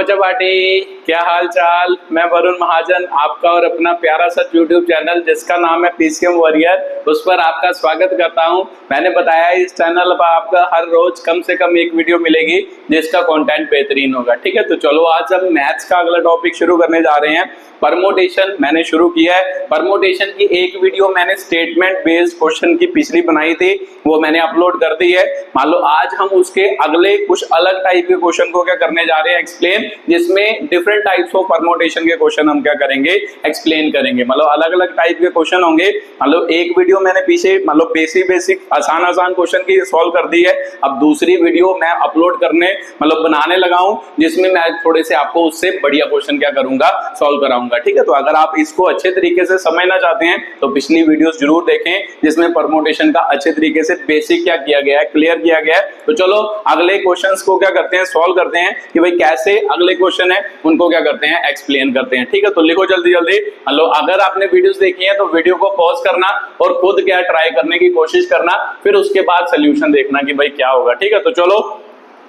बच्चा पार्टी, क्या हाल चाल। मैं वरुण महाजन, आपका और अपना प्यारा सा यूट्यूब चैनल जिसका नाम है पीसीएम वॉरियर, उस पर आपका स्वागत करता हूं। मैंने बताया इस चैनल पर आपका हर रोज कम से कम एक वीडियो मिलेगी जिसका कंटेंट बेहतरीन होगा। ठीक है, तो चलो आज हम मैथ्स का अगला टॉपिक शुरू करने जा रहे हैं। परमोटेशन मैंने शुरू किया है। परमोटेशन की एक वीडियो मैंने स्टेटमेंट बेस्ड क्वेश्चन की पिछली बनाई थी, वो मैंने अपलोड कर दी है। मान लो आज हम उसके अगले कुछ अलग टाइप के क्वेश्चन को क्या करने जा रहे हैं, एक्सप्लेन, जिसमें डिफरेंट टाइप्स ऑफ परमोटेशन के क्वेश्चन हम क्या करेंगे, एक्सप्लेन करेंगे। मतलब अलग अलग टाइप के क्वेश्चन होंगे। मतलब एक वीडियो मैंने पीछे मतलब बेसिक आसान क्वेश्चन की सॉल्व कर दी है। अब दूसरी वीडियो मैं अपलोड करने मतलब बनाने लगा हूं, जिसमें मैं थोड़े से आपको उससे बढ़िया क्वेश्चन क्या करूंगा, सॉल्व कराऊंगा। ठीक है, तो अगर आप इसको अच्छे तरीके से समझना चाहते हैं तो पिछली वीडियोस जरूर देखें, जिसमें परमोटेशन का अच्छे तरीके से बेसिक क्या किया गया है, क्लियर किया गया है। तो चलो अगले क्वेश्चंस को क्या करते हैं, सॉल्व करते हैं कि भाई कैसे अगले क्वेश्चन है उनको क्या करते हैं, एक्सप्लेन करते हैं। ठीक है, तो लिखो जल्दी जल्दी। हेलो, अगर आपने वीडियोस देखी है तो वीडियो को पॉज करना और खुद क्या ट्राई करने की कोशिश करना, फिर उसके बाद सोल्यूशन देखना कि भाई क्या होगा। ठीक है, तो चलो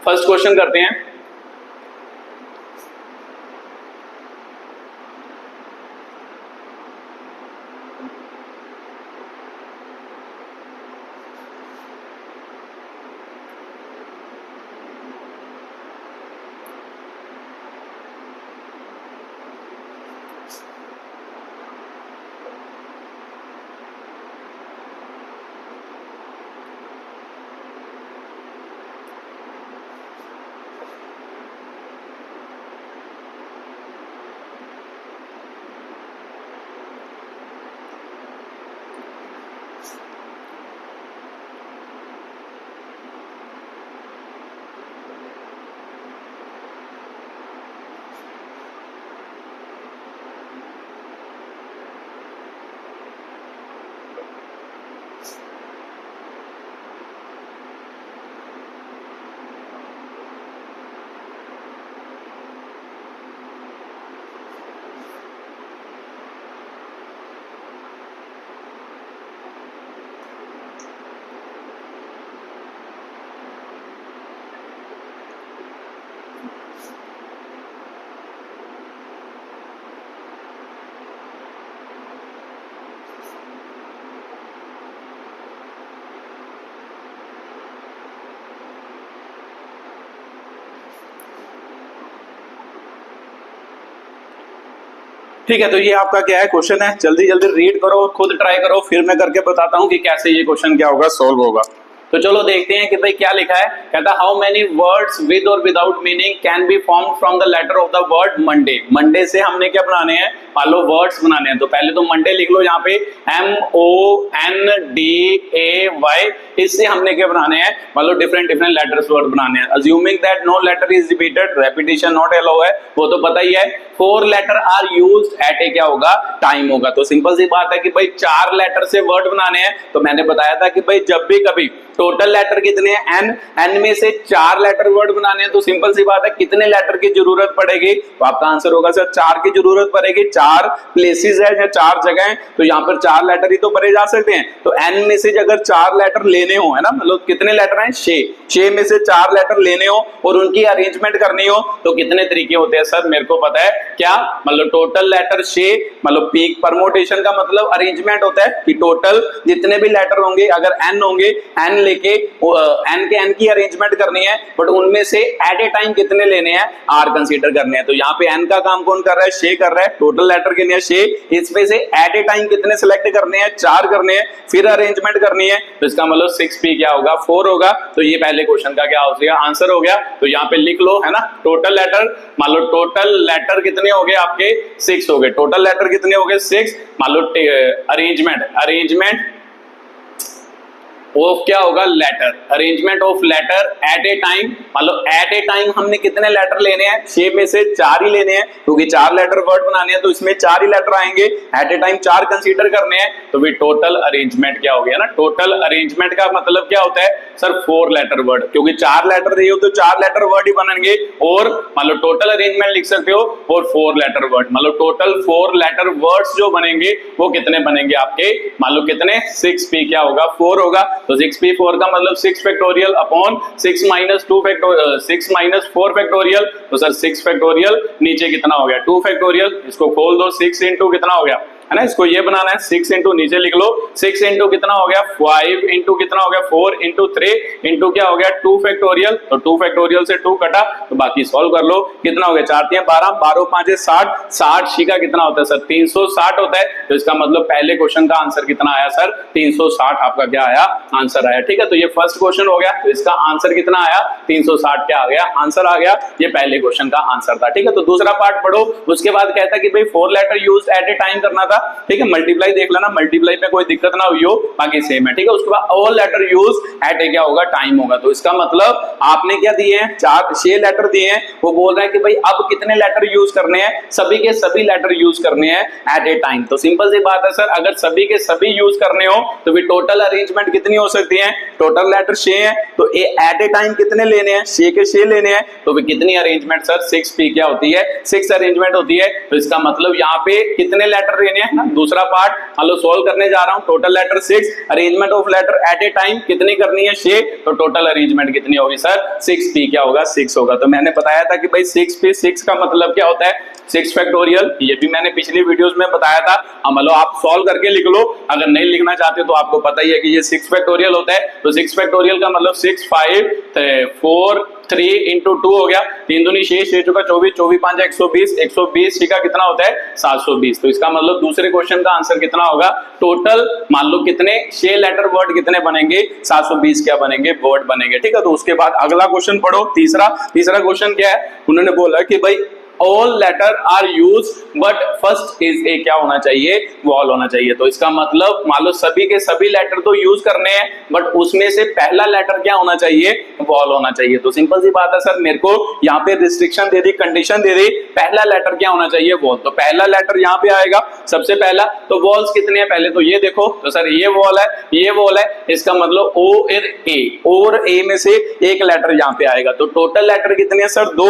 फर्स्ट क्वेश्चन करते हैं। ठीक है, तो ये आपका क्या है, क्वेश्चन है। जल्दी जल्दी रीड करो, खुद ट्राई करो, फिर मैं करके बताता हूं कि कैसे ये क्वेश्चन क्या होगा, सॉल्व होगा। तो चलो देखते हैं कि भाई क्या लिखा है। कहता हाउ मेनी वर्ड्स विद और without meaning can be formed from the letter of the word Monday. Monday से हमने क्या बनाने हैं, मान लो वर्ड्स बनाने हैं। तो पहले तो मंडे लिख लो यहाँ पे, MONDAY। इससे हमने क्या बनाने हैं, मान लो डिफरेंट लेटर्स वर्ड बनाने हैं। Assuming that no letter is repeated, repetition not allow है, वो तो पता ही है। 4 letter are used at a क्या होगा, टाइम होगा। तो सिंपल सी बात है कि भाई 4 लेटर से वर्ड बनाने हैं। तो मैंने बताया था कि भाई जब भी कभी टोटल लेटर कितने हैं, n में से 4 लेटर वर्ड बनाने हैं। तो सिंपल सी बात है कितने लेटर की जरूरत पड़ेगी, तो आपका आंसर होगा सर 4 की जरूरत पड़ेगी। 4 प्लेसेस है या 4 जगह है, तो यहाँ पर 4 लेटर ही तो भरे जा सकते हैं। तो n में से अगर 4 लेटर लेने हो, है ना, मतलब कितने लेटर हैं, 6 में से 4 लेटर लेने हो और उनकी अरेंजमेंट करनी हो तो कितने तरीके होते हैं सर, मेरे को पता है। क्या मतलब टोटल लेटर 6, मतलब पीक परमोटेशन का मतलब अरेंजमेंट होता है कि टोटल जितने भी लेटर होंगे, अगर n होंगे, n लेके n की अरेंजमेंट करनी है, बट उनमें से एट ए टाइम कितने लेने हैं, r कंसीडर करने हैं। तो यहाँ पे n का काम कौन कर रहा है, 6 कर रहा है। टोटल लेटर कितने हैं, 6। इसमें से एट ए टाइम कितने सिलेक्ट करने हैं, 4 करने हैं, फिर अरेंजमेंट करनी है। तो इसका मतलब 6p क्या होगा, 4 होगा। तो ये पहले क्वेश्चन का क्या हो गया, आंसर हो गया। तो यहाँ पे लिख लो, है ना, टोटल लेटर, मान लो टोटल लेटर कितने हो गए आपके, 6 हो गए। टोटल लेटर कितने हो गए, 6। मान लो अरेंजमेंट ऑफ क्या होगा, letter, arrangement of letter at a time. मतलब एट ए टाइम हमने कितने लेटर लेने हैं, 6 में से 4 ही लेने हैं, क्योंकि 4 लेटर वर्ड बनाने हैं तो इसमें 4 ही लेटर आएंगे। एट ए टाइम 4 कंसीडर करने हैं, तो भी टोटल अरेंजमेंट क्या हो गया ना, टोटल अरेंजमेंट का मतलब क्या होता है सर, 4 लेटर वर्ड, क्योंकि 4 लेटर रही हो तो 4 लेटर वर्ड ही बनेंगे। और मतलब टोटल अरेंजमेंट लिख सकते हो और 4 लेटर वर्ड, मतलब टोटल 4 लेटर वर्ड्स जो बनेंगे वो कितने बनेंगे आपके, मान लो कितने, 6p क्या होगा, 4 होगा। तो 6p4 का मतलब 6 factorial upon 6 minus 2 factorial 6 minus 4 factorial, तो सर 6 फैक्टोरियल, नीचे कितना हो गया 2 फैक्टोरियल, इसको खोल दो 6 इंटू कितना हो गया है ना, इसको ये बनाना है 6 इंटू नीचे लिख लो 6 इंटू कितना हो गया 5 इंटू कितना हो गया 4 इंटू 3 इंटू क्या हो गया 2 फैक्टोरियल, तो 2 फैक्टोरियल से 2 कटा तो बाकी सॉल्व कर लो कितना हो गया 4 3 12 12 5 60 60 सी का कितना होता है सर 360 होता है, तो इसका मतलब पहले क्वेश्चन का आंसर कितना आया सर 360 आपका क्या आया आंसर आया। ठीक है, तो ये फर्स्ट क्वेश्चन हो गया, तो इसका आंसर कितना आया 360 क्या आ गया आंसर आ गया, ये पहले क्वेश्चन का आंसर था। ठीक है, तो दूसरा पार्ट पढ़ो, उसके बाद कहता है कि भाई 4 letter use at a time करना था। ठीक है, मल्टीप्लाई देख लेना, मल्टीप्लाई में कोई दिक्कत ना हुई हो, बाकी सेम है। ठीक है, उसके बाद all letter use at a क्या होगा टाइम होगा, तो इसका मतलब आपने क्या दिए हैं 6 लेटर दिए हैं, वो बोल रहा है कि भाई अब कितने लेटर यूज करने हैं, सभी के सभी लेटर यूज करने हैं एट ए टाइम। तो सिंपल सी बात है सर, अगर सभी के सभी यूज करने हो तो फिर टोटल अरेंजमेंट कितनी हो सकती है, टोटल लेटर 6 है तो एट ए टाइम कितने लेने हैं 6 के 6 लेने हैं, तो फिर कितनी अरेंजमेंट सर 6p क्या होती है 6 अरेंजमेंट होती है। तो इसका मतलब यहाँ पे कितने लेटर लेने हैं ना, दूसरा पार्ट हेलो सोल्व करने जा रहा हूं, total letter 6 arrangement of letter at a time कितनी करनी है 6, तो टोटल अरेंजमेंट कितनी होगी सर 6p क्या होगा 6 होगा। तो मैंने बताया था कि भाई 6p 6 का मतलब क्या होता है 6 फैक्टोरियल, ये भी मैंने पिछली वीडियोस में बताया था। अब मतलब आप सॉल्व करके लिख लो, अगर नहीं लिखना चाहते तो आपको पता ही है कि ये 6 फैक्टोरियल होता है, तो 6 फैक्टोरियल का मतलब 6 5 4 3 इंटू 2 हो गया, 3 दूनी 6 6 चौका 24 24 5 120 120 का कितना होता है 720। तो इसका मतलब दूसरे क्वेश्चन का आंसर कितना होगा, टोटल मान लो कितने 6 लेटर वर्ड कितने बनेंगे 720 क्या बनेंगे वर्ड बनेंगे। ठीक है, तो उसके बाद अगला क्वेश्चन पढ़ो, तीसरा क्वेश्चन क्या है, उन्होंने बोला कि भाई all letter are use but first is a क्या होना चाहिए वॉल होना चाहिए। तो इसका मतलब मान लो सभी के सभी लेटर तो यूज करने हैं बट उसमें से पहला लेटर क्या होना चाहिए वॉल होना चाहिए। तो सिंपल सी बात है सर, मेरे को यहाँ पे रिस्ट्रिक्शन दे दी, कंडीशन दे दी, पहला लेटर क्या होना चाहिए वॉल, तो पहला लेटर यहाँ पे आएगा सबसे पहला। तो वॉल्स कितने हैं पहले तो ये देखो, तो सर ये वॉल है ये वॉल है, इसका मतलब ओ और ए में से एक लेटर यहाँ पे आएगा। तो टोटल लेटर कितने हैं सर 2,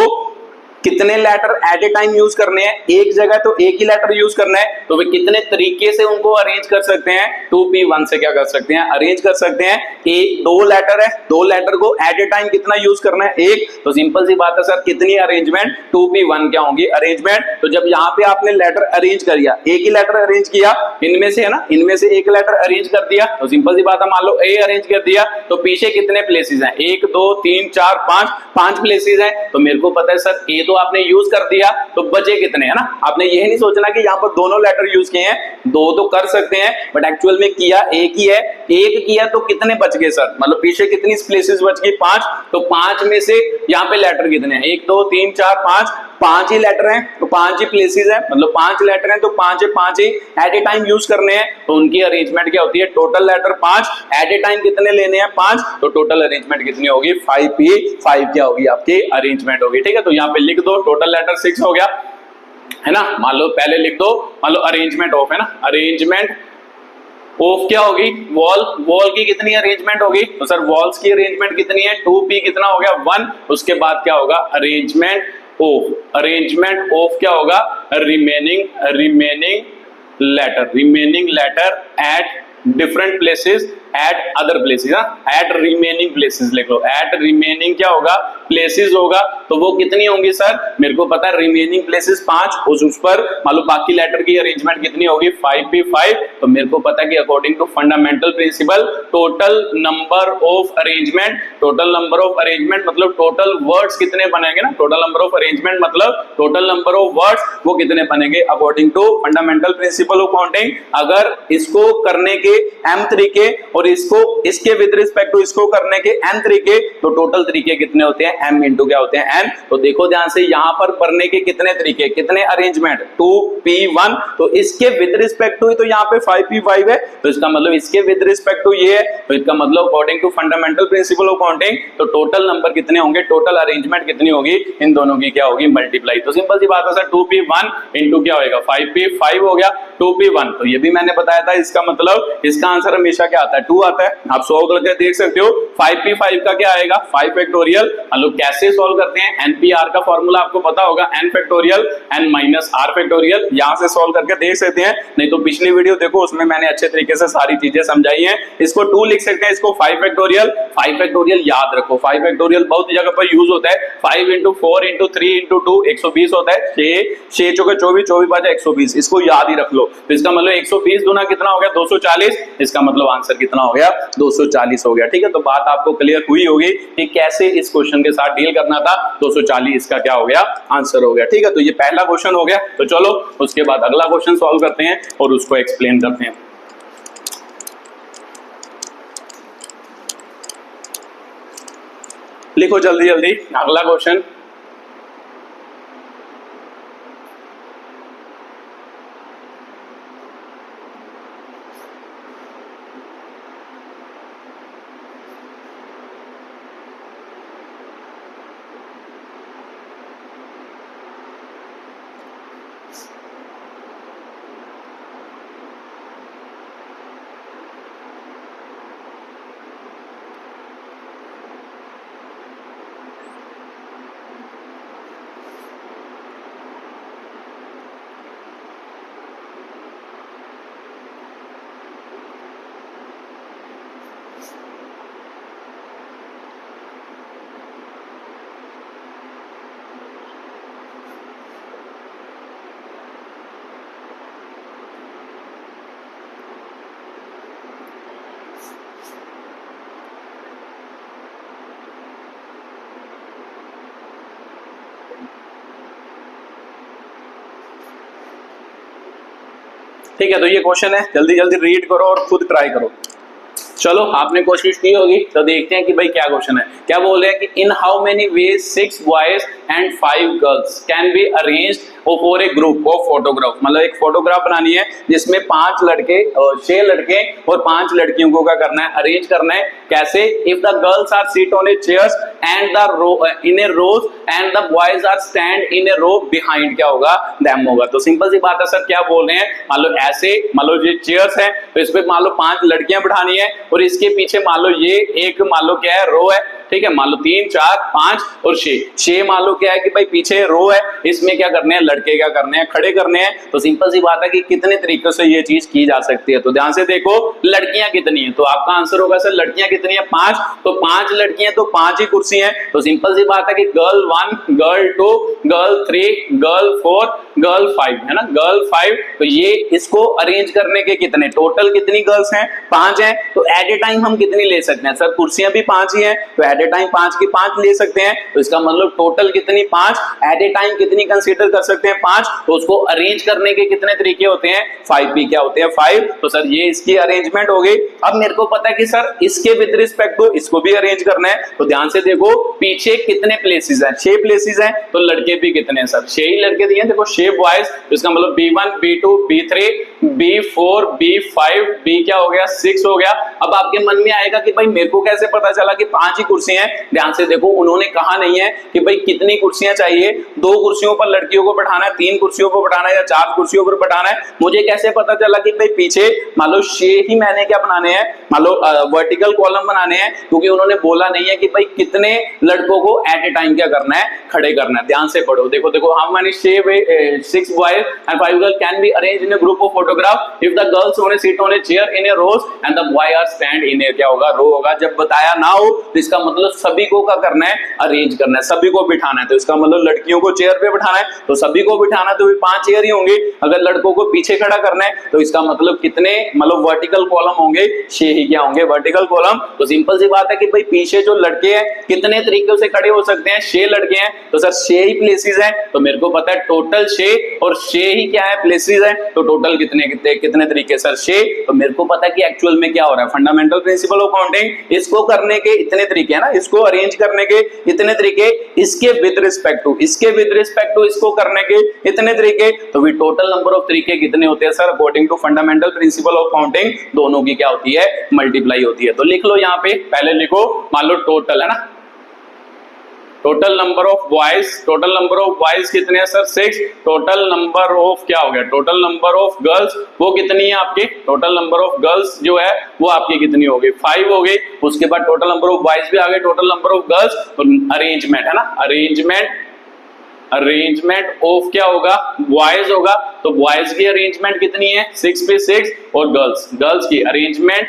कितने letter at a time use करने हैं, एक जगह तो एक ही लेटर यूज करना है, तो वे कितने तरीके से उनको अरेंज कर सकते हैं 2p1 से क्या कर सकते हैं अरेंज कर सकते हैं। एक 2 लेटर है, 2 लेटर को एट ए टाइम कितना यूज करना है एक, तो सिंपल सी बात है सर कितनी अरेंजमेंट 2p1 क्या होंगी अरेंजमेंट। तो जब यहाँ पे आपने लेटर अरेंज कर दिया, एक ही लेटर अरेंज किया इनमें से है ना, इनमें से एक लेटर अरेंज कर दिया, तो सिंपल सी बात है मान लो ए अरेंज कर दिया, तो पीछे कितने प्लेसेस हैं 1 2 3 4 5 प्लेसेस हैं। तो मेरे को पता है सर ए तो आपने यूज कर दिया, तो बचे कितने है ना, आपने यही नहीं सोचना कि यहाँ पर दोनों लेटर यूज किए हैं, 2 तो कर सकते हैं बट एक्चुअल में किया एक ही है, एक किया तो कितने बच गए सर, मतलब पीछे कितनी प्लेसेस बच गई 5, तो 5 में से यहाँ पे लेटर कितने हैं 1 2 3 4 5 ही लेटर हैं, तो 5 ही प्लेसेस हैं, मतलब 5 लेटर हैं तो 5 ही एट ए टाइम यूज करने हैं, तो उनकी अरेंजमेंट क्या होती है total letter 5 at a time कितने लेने हैं 5, तो टोटल अरेंजमेंट कितनी होगी 5p5 क्या होगी आपकी अरेंजमेंट होगी। ठीक है, तो यहाँ पे लिख दो टोटल लेटर 6 हो गया है ना, मान लो पहले लिख दो मान लो अरेंजमेंट ऑफ है ना, अरेंजमेंट ऑफ क्या होगी वॉल की कितनी अरेंजमेंट होगी, तो सर वॉल्स की अरेंजमेंट कितनी है 2p कितना हो गया 1, उसके बाद क्या होगा अरेंजमेंट ऑफ क्या होगा remaining letter at different places at other places, at remaining places लिख लो, एट रिमेनिंग क्या होगा प्लेसेस होगा, तो वो कितनी होंगी सर मेरे को पता है रिमेनिंग प्लेसेस 5, उस पर मान लो बाकी लेटर की अरेंजमेंट कितनी होगी 5p5, तो मेरे को पता है कि according to fundamental principle total number of arrangement मतलब टोटल वर्ड्स कितने बनेंगे ना, टोटल नंबर ऑफ अरेंजमेंट मतलब टोटल नंबर ऑफ वर्ड्स वो कितने बनेंगे according to fundamental principle of counting. अगर इसको करने के m तरीके और इसके विद रिस्पेक्ट टू इसको करने के n तरीके, तो टोटल तरीके कितने होते हैं m इंटू क्या होते हैं n। तो देखो ध्यान से यहाँ पर करने के कितने तरीके कितने अरेंजमेंट 2p1, तो इसके विद रिस्पेक्ट टू तो यहाँ पे 5p5 है, तो इसका मतलब इसके विद रिस्पेक्ट टू ये है, तो इसका मतलब according to fundamental principle of counting तो टोटल नंबर कितने होंगे, टोटल अरेंजमेंट कितनी होगी, इन दोनों की क्या होगी मल्टीप्लाई। तो सिंपल सी बात है सर 2p1 इंटू क्या होगा 5p5 हो गया 2p1, तो ये भी मैंने बताया था, इसका मतलब इसका आंसर हमेशा क्या आता है 2 आता है। आप सॉल्व करके देख सकते हो 5p5 का क्या आएगा 5 फैक्टोरियल, लो कैसे सॉल्व करते हैं, एनपीआर का फॉर्मूला आपको पता होगा, n factorial n minus r factorial, यहां से सॉल्व करके देख सकते हैं, नहीं तो पिछली वीडियो देखो उसमें मैंने अच्छे तरीके से सारी चीजें समझाई हैं। इसको 2 लिख सकते हैं, इसको 5 फैक्टोरियल, 5 फैक्टोरियल याद रखो, 5 फैक्टोरियल बहुत जगह पर यूज होता है, 5 इंटू 4 इंटू 3 इंटू 2 120 होता है, 6 चौके 24, 24 5 120, इसको याद ही रख लो। तो इसका मतलब 120 गुना कितना हो गया 240, इसका मतलब आंसर कितना हो गया 240 हो गया। ठीक है, तो बात आपको क्लियर हुई होगी कि कैसे इस क्वेश्चन के साथ डील करना था। 240 इसका क्या हो गया आंसर हो गया। ठीक है, तो ये पहला क्वेश्चन हो गया। तो चलो उसके बाद अगला क्वेश्चन सॉल्व करते हैं और उसको एक्सप्लेन करते हैं। लिखो जल्दी जल्दी अगला क्वेश्चन। ठीक है, तो ये क्वेश्चन है, जल्दी जल्दी रीड करो और खुद ट्राई करो। चलो आपने कोशिश की होगी, तो देखते हैं कि भाई क्या क्वेश्चन है। क्या बोल रहे हैं कि इन how many veg 6 boys and 5 girls can be arranged for a group of photograph. मतलब एक फोटोग्राफ बनानी है जिसमें 5 लड़के 6 लड़के और 5 लड़कियों को क्या करना है, अरेंज करना है। कैसे? If the girls are seat on a chairs and the in a rose and the boys are stand in a row behind, क्या होगा देम होगा। तो सिंपल सी बात है सर, क्या बोल रहे हैं, मान लो ऐसे, मान लो ये चेयर्स है, तो इस पे मान लो 5 लड़कियां बिठानी है और इसके पीछे मान लो ये एक मान लो क्या है रो है। ठीक है, मान लो 3 4 5 और 6 मान लो क्या है कि भाई पीछे रो है, इसमें क्या करने हैं, लड़के क्या करने हैं, खड़े करने हैं। तो सिंपल सी बात है कि कितने तरीकों से ये चीज की जा सकती है। तो ध्यान से देखो लड़कियां कितनी है, तो आपका आंसर होगा सर लड़कियां कितनी है 5। तो 5 लड़कियां तो 5 ही कुर्सी है। तो सिंपल सी बात है कि girl 1 girl 2 girl 3 girl 4 girl 5 है ना, गर्ल 5। तो ये इसको अरेंज करने के कितने, टोटल कितनी गर्ल्स हैं 5 हैं। तो एट ए टाइम हम कितनी ले सकते हैं सर, कुर्सियां भी 5 ही हैं, तो एट ए टाइम 5 की 5 ले सकते हैं। तो इसका मतलब टोटल कितनी 5, एट ए टाइम कितनी कंसीडर कर सकते हैं 5। तो उसको अरेंज करने के कितने तरीके होते हैं, 5 भी क्या होते हैं 5। तो सर ये इसकी अरेंजमेंट हो गई। अब मेरे को पता है कि सर इसके विद रिस्पेक्ट टू इसको भी अरेंज करना है। तो ध्यान से देखो पीछे कितने प्लेसेस हैं, 6 प्लेसेस हैं। तो लड़के भी कितने हैं सर, 6 ही लड़के दिए, देखो 6 बॉयज। तो इसका मतलब B1 B2 B3 B4 B5 B क्या हो गया 6 हो गया। अब आपके मन में आएगा कि भाई मेरे को कैसे पता चला कि 5 ही कुर्सी हैं। ध्यान से देखो उन्होंने कहा नहीं है कि भाई कितनी कुर्सियां चाहिए, 2 कुर्सियों पर लड़कियों को बैठाना है, 3 कुर्सियों पर बैठाना है या 4 कुर्सियों पर बैठाना है। मुझे कैसे पता चला कि भाई पीछे मान लो 6 ही मैंने क्या बनाने हैं, मान लो वर्टिकल कॉलम बनाने हैं, क्योंकि उन्होंने बोला नहीं है कि भाई कितने लड़कों को एट ए टाइम क्या करना है, खड़े करना है। ध्यान से पढ़ो, देखो देखो how many 6 boys and 5 girls can be arranged in a group of photograph if the girls on a seat on a chair in a rose and the boy are stand in a, क्या होगा रो होगा। जब बताया ना हो तो इसका मतलब सभी को क्या करना है, अरेंज करना है, सभी को बिठाना है। तो इसका मतलब लड़कियों को चेयर पे बिठाना है तो सभी को बिठाना है, तो भी 5 चेयर ही होंगे। अगर लड़कों को पीछे खड़ा करना है तो इसका मतलब कितने मतलब वर्टिकल कॉलम होंगे, 6 ही क्या होंगे वर्टिकल कॉलम। तो सिंपल सी बात है कि भाई पीछे जो लड़के हैं कितने तरीकों से खड़े हो सकते हैं, 6 लड़के हैं। तो सर 6 ही प्लेसेस हैं, तो मेरे को पता है टोटल 6 और 6 ही क्या है प्लेसेस हैं। तो टोटल कितने कितने कितने तरीके सर 6। तो मेरे को पता है कि एक्चुअल में क्या हो रहा है, फंडामेंटल प्रिंसिपल ऑफ काउंटिंग, इसको करने के इतने तरीके है ना, इसको अरेंज करने के इतने तरीके, इसके विद रिस्पेक्ट टू इसको करने के इतने तरीके। तो भी टोटल नंबर ऑफ तरीके कितने होते हैं sir according to fundamental principle of counting, दोनों की क्या होती है मल्टीप्लाई होती है। तो लिख लो यहाँ पे, पहले लिखो मान लो टोटल है ना, टोटल नंबर ऑफ बॉयज कितने हैं सर 6। टोटल नंबर ऑफ क्या हो गया, टोटल नंबर ऑफ गर्ल्स वो कितनी है आपकी, टोटल नंबर ऑफ गर्ल्स जो है वो आपकी कितनी हो गई 5 हो गई। उसके बाद टोटल नंबर ऑफ बॉयज भी आ गए, टोटल नंबर ऑफ गर्ल्स, तो अरेंजमेंट है ना, अरेंजमेंट ऑफ क्या होगा बॉयज होगा, तो बॉयज की अरेंजमेंट कितनी है 6 पे 6 और गर्ल्स की अरेंजमेंट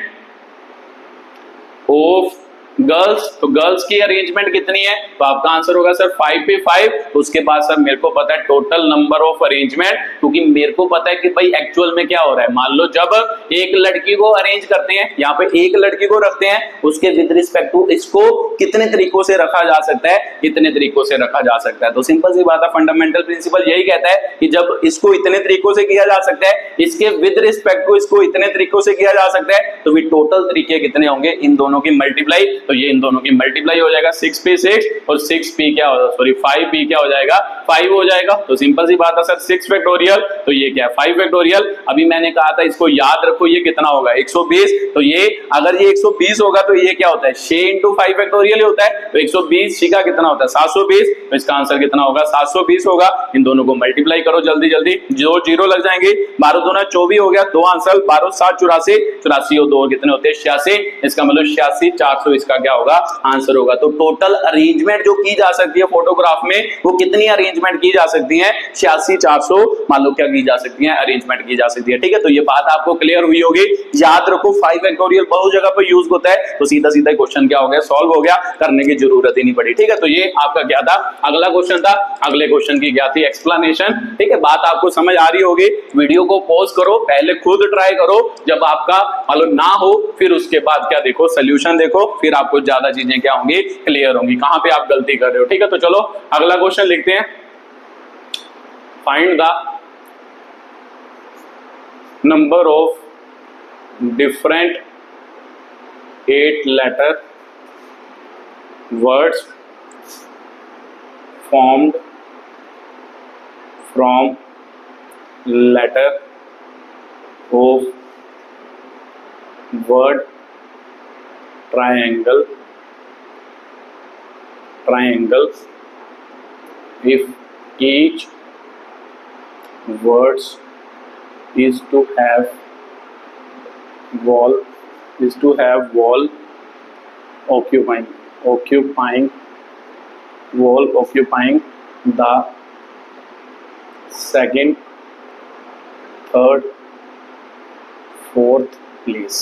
ऑफ गर्ल्स, तो गर्ल्स की अरेंजमेंट कितनी है, तो आपका आंसर होगा सर 5 पे 5। उसके बाद सर मेरे को पता है टोटल नंबर ऑफ अरेंजमेंट, क्योंकि मेरे को पता है कि भाई एक्चुअल में क्या हो रहा है। मान लो जब एक लड़की को अरेंज करते हैं, यहाँ पे एक लड़की को रखते हैं, उसके विद रिस्पेक्ट टू इसको कितने तरीकों से रखा जा सकता है, इतने तरीकों से रखा जा सकता है। तो सिंपल सी बात है, फंडामेंटल प्रिंसिपल यही कहता है कि जब इसको इतने तरीकों से किया जा सकता है, इसके विद रिस्पेक्ट को इसको इतने तरीकों से किया जा सकता है, तो फिर टोटल तरीके कितने होंगे, इन दोनों की मल्टीप्लाई, तो ये इन दोनों की मल्टीप्लाई हो जाएगा 6 पे 6 और 6p क्या हो, सॉरी 5p क्या हो जाएगा 5 हो जाएगा। तो सिंपल सी बात है सर 6 फैक्टोरियल, तो ये क्या है 5 फैक्टोरियल। अभी मैंने कहा था इसको याद रखो, ये कितना होगा 120, तो ये अगर ये 120 होगा तो ये क्या होता है 6 × 5 फैक्टोरियल होता है, तो 120 6 का कितना होता है 720, तो इसका आंसर कितना होगा 720 होगा। इन दोनों को मल्टीप्लाई करो जल्दी जल्दी, जो जीरो लग जाएंगे, 12 दूना 24 हो गया, दो आंसर 12 7 84, 84 और 2 कितने होते हैं 86, इसका मतलब 86 400 इसका क्या होगा आंसर होगा। तो टोटल अरेंजमेंट जो की जा सकती है फोटोग्राफ में, वो कितनी अरेंजमेंट की जा सकती है 86 400 मान लो क्या की जा सकती है अरेंजमेंट की जा सकती है। ठीक है, तो ये बात आपको क्लियर हुई होगी। याद रखो 5 फैक्टोरियल बहुत जगह पर यूज होता है, तो सीधा सीधा क्वेश्चन क्या हो गया सॉल्व हो गया, करने की जरूरत ही नहीं पड़ी। ठीक है, तो ये आपका क्या था अगला क्वेश्चन था, अगले क्वेश्चन की क्या थी एक्सप्लेनेशन। ठीक है, बात आपको समझ आ रही होगी। वीडियो को पॉज करो, पहले खुद ट्राई करो, जब आपका मालूम ना हो फिर उसके बाद क्या देखो सोल्यूशन देखो, फिर आपको ज्यादा चीजें क्या होंगी क्लियर होंगी, कहां पे आप गलती कर रहे हो। ठीक है, तो चलो अगला क्वेश्चन लिखते हैं। Find the number of different 8 letter words formed from letter of word triangles if each words is to have wall occupying the second, third, fourth place।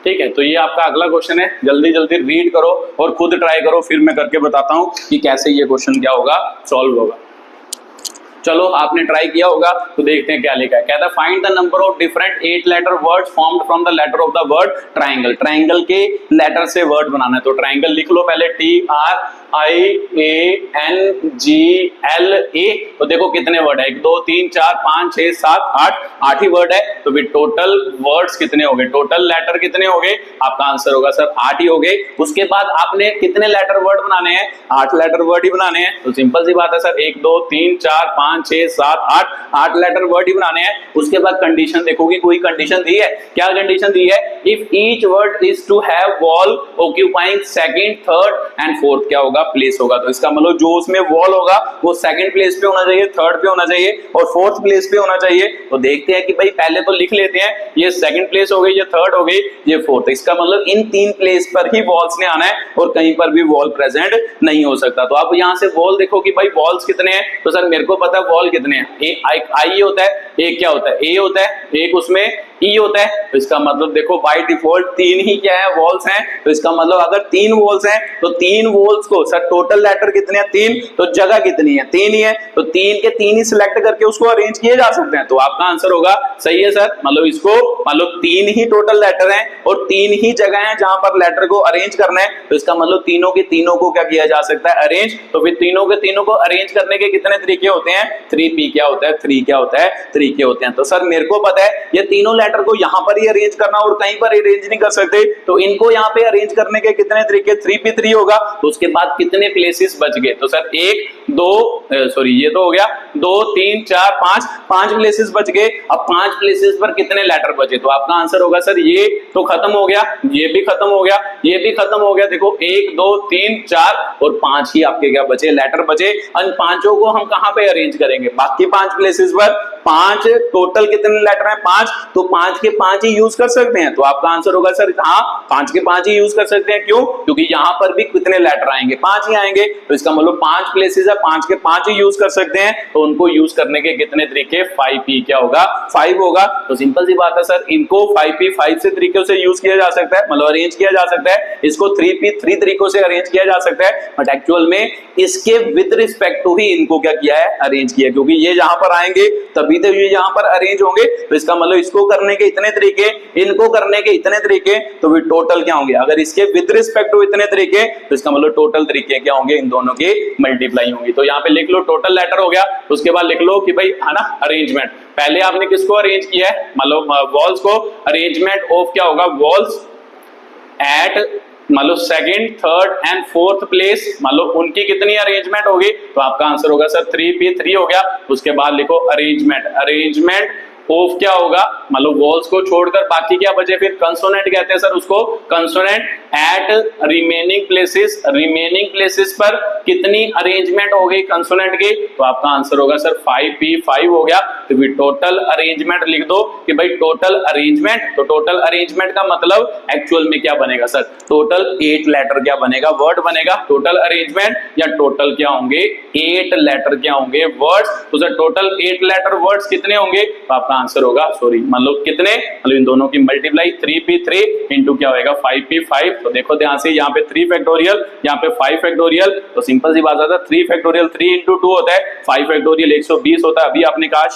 ठीक है, तो ये आपका अगला क्वेश्चन है, जल्दी जल्दी रीड करो और खुद ट्राई करो, फिर मैं करके बताता हूं कि कैसे ये क्वेश्चन क्या होगा सॉल्व होगा। चलो आपने ट्राई किया होगा तो देखते हैं क्या लिखा है। कहता है find the number of different 8 letter words formed from the letter of the word triangle. Triangle के लेटर से वर्ड बनाना है, तो ट्रायंगल लिख लो पहले TRIANGLA। तो देखो कितने वर्ड है 1 2 3 4 5 6 7 8 ही वर्ड है, तो फिर टोटल वर्ड्स कितने हो गए, टोटल लेटर कितने हो गए, आपका आंसर होगा सर 8 ही हो गए। उसके बाद आपने कितने लेटर वर्ड बनाने हैं 8 लेटर वर्ड ही बनाने हैं, तो सिंपल सी बात है सर 1 2 3 4 5 6 7 8 लेटर वर्ड ही बनाने हैं। उसके बाद कंडीशन देखोगी, कोई कंडीशन दी है, क्या कंडीशन दी है, if each word is to have vowel occupying second, third and fourth क्या होगा प्लेस होगा। तो इसका मतलब जो उसमें वॉल होगा वो सेकंड प्लेस पे होना चाहिए, थर्ड पे होना चाहिए और फोर्थ प्लेस पे होना चाहिए। तो देखते हैं कि भाई पहले तो लिख लेते हैं, ये सेकंड प्लेस हो गई, ये थर्ड हो गई, ये फोर्थ। इसका मतलब इन 3 प्लेस पर ही वॉल्स ने आना है और कहीं पर भी वॉल प्रेजेंट नहीं हो सकता। तो आप यहाँ से वॉल देखो कि भाई वॉल्स कितने हैं, तो सर मेरे को पता है वॉल कितने हैं, आई होता है, एक क्या होता है ए होता है, एक उसमें ई होता है। तो इसका मतलब देखो बाय डिफॉल्ट 3 ही क्या है वॉल्स हैं, तो इसका मतलब अगर 3 वॉल्स हैं तो 3 वॉल्स को सर टोटल लेटर कितने हैं 3, तो जगह कितनी है 3 ही है, तो 3 के 3 ही सिलेक्ट करके उसको अरेंज किए जा सकते हैं। तो आपका आंसर होगा सही है सर, मतलब इसको मतलब 3 ही टोटल लेटर हैं और 3 ही जगह हैं जहां पर लेटर को अरेंज करना है। तो इसका मतलब तीनों के तीनों को क्या किया जा सकता है अरेंज। तो फिर तीनों के तीनों को अरेंज करने के कितने तरीके होते हैं 3p क्या होता है 3 क्या होता है 3 के होते हैं। तो सर मेरे को पता है ये तीनों लेटर को यहाँ पर ही अरेंज करना और कहीं पर अरेंज नहीं कर सकते, तो इनको यहाँ पे अरेंज करने के कितने तरीके, 3p3 होगा। तो उसके बाद कितने प्लेसेस बच गए, तो सर 1 2 सॉरी ये तो हो गया 2 3 4 5 प्लेसेस बच गए। अब 5 प्लेसेस पर कितने लेटर बचे, तो आपका आंसर होगा सर ये तो खत्म हो गया, ये भी खत्म हो गया, ये भी खत्म हो गया। देखो 1 2 3 4 और 5 ही आपके क्या बचे, लेटर बचे। इन पांचों को हम कहां पे अरेंज करेंगे, बाकी 5 प्लेसेस पर। 5 टोटल कितने लेटर हैं, 5, तो 5 के 5 ही यूज कर सकते हैं। तो आपका आंसर होगा सर हाँ 5 के 5 ही यूज कर सकते हैं। क्यों, क्योंकि यहां पर भी कितने लेटर आएंगे, 5 ही आएंगे। तो इसका मतलब 5 प्लेसेस है, 5 के 5 ही यूज कर सकते हैं। तो उनको यूज करने के कितने तरीके, 5p क्या होगा, 5 होगा। तो सिंपल सी बात है सर, इनको 5p 5 से तरीकों से यूज किया जा सकता है, मतलब अरेंज किया जा सकता है। इसको 3p 3 तरीकों से अरेंज किया जा सकता है, बट एक्चुअल में इसके विद रिस्पेक्ट टू ही इनको क्या किया है, अरेंज किया। क्योंकि ये जहां पर आएंगे तभी तो ये यहां पर अरेंज होंगे। तो इसका मतलब इसको करने के इतने तरीके, इनको करने के इतने तरीके, तो भी टोटल क्या होंगे। अगर इसके विद रिस्पेक्ट टू इतने तरीके, तो इसका मतलब टोटल तरीके क्या होंगे, इन दोनों के मल्टीप्लाई होंगे। तो यहाँ पे लिख लो टोटल लेटर हो गया। उसके बाद लिख लो कि भाई है ना अरेंजमेंट, पहले आपने किसको अरेंज किया है, मतलब वॉल्स को। अरेंजमेंट ऑफ क्या होगा, वॉल्स एट मतलब second third and fourth place, मतलब उनकी कितनी अरेंजमेंट होगी। तो आपका आंसर होगा सर 3p3 हो गया। उसके बाद लिखो अरेंजमेंट, अरेंजमेंट ऑफ क्या होगा, मतलब वॉल्स को छोड़कर बाकी क्या बचे, फिर कंसोनेंट कहते हैं सर उसको, consonant at remaining places, remaining places पर कितनी अरेंजमेंट हो गई कंसोनेंट की। तो आपका आंसर होगा सर 5p5 हो गया। तो भी टोटल अरेंजमेंट लिख दो कि भाई टोटल अरेंजमेंट, तो टोटल अरेंजमेंट का मतलब एक्चुअल में क्या बनेगा सर, टोटल 8 लेटर क्या बनेगा, वर्ड बनेगा। टोटल अरेंजमेंट या टोटल क्या होंगे, 8 लेटर क्या होंगे, वर्ड्स। तो सर टोटल 8 लेटर वर्ड्स कितने होंगे, तो आपका आंसर होगा सॉरी मतलब कितने, मतलब इन दोनों की मल्टीप्लाई 3p3 इंटू क्या होगा 5p5। तो देखो ध्यान से, यहाँ पे 3 फैक्टोरियल, यहाँ पे 5 फैक्टोरियल। तो सिंपल सी बात है 3 फैक्टोरियल 3 इंटू 2 होता है, 5 फैक्टोरियल 120 होता है। अभी आपने कहा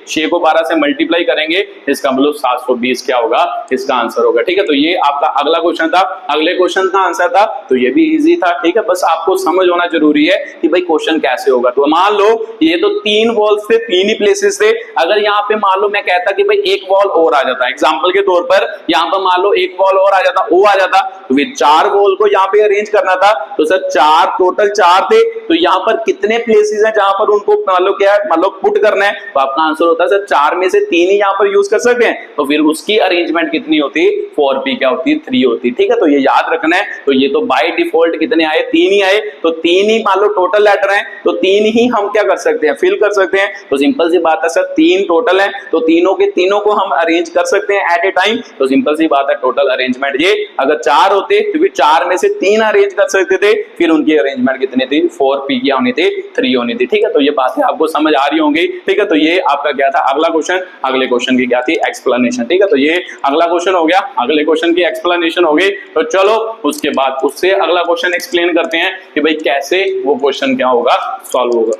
6 को 12 से मल्टीप्लाई करेंगे, इसका मतलब 720 क्या होगा, इसका आंसर होगा। ठीक है, तो ये आपका अगला क्वेश्चन था, अगले क्वेश्चन का आंसर था। तो ये भी इजी था। ठीक है, बस आपको समझ होना जरूरी है कि भाई क्वेश्चन कैसे होगा। तो मान लो ये तो 3 वॉल्स थे, 3 ही प्लेसेस थे। अगर यहाँ पे मान लो मैं कहता कि भाई एक वॉल और आ जाता, एग्जांपल के तौर पर यहाँ पर मान लो एक वॉल और आ जाता, ओ आ जाता, तो फिर 4 वॉल को यहाँ पे अरेंज करना था। तो सर 4 टोटल 4 थे, तो यहाँ पर कितने प्लेसेस हैं जहां पर उनको मान लो क्या है, मतलब पुट करना है। तो आपका आंसर होता है सर 4 में से 3 ही यहाँ पर यूज कर सकते हैं। तो फिर उसकी अरेंजमेंट कितनी होती, 4p क्या होती, 3 होती। ठीक है, तो ये याद रखना है। तो ये तो बाय डिफॉल्ट कितने आए, 3 ही आए। तो 3 ही मान लो टोटल लेटर हैं, तो 3 ही हम क्या कर सकते हैं, फिल कर सकते हैं। तो सिंपल सी बात है सर 3 टोटल है, तो तीनों के तीनों को हम अरेंज कर सकते हैं एट ए टाइम। तो सिंपल सी बात है टोटल अरेंजमेंट ये, अगर 4 होते तो फिर 4 में से 3 अरेंज कर सकते थे, फिर उनकी अरेंजमेंट कितनी थी, 4p क्या होनी थी, 3 होनी थी। ठीक है, तो ये बातें आपको समझ आ रही होंगी। ठीक है, तो ये आपका क्या था अगला क्वेश्चन, अगले क्वेश्चन की क्या थी, एक्सप्लेनेशन। ठीक है, तो ये अगला क्वेश्चन हो गया, अगले क्वेश्चन की एक्सप्लेनेशन हो गई। तो चलो उसके बाद उससे अगला क्वेश्चन एक्सप्लेन करते हैं कि भाई कैसे वो क्वेश्चन क्या होगा, सॉल्व होगा।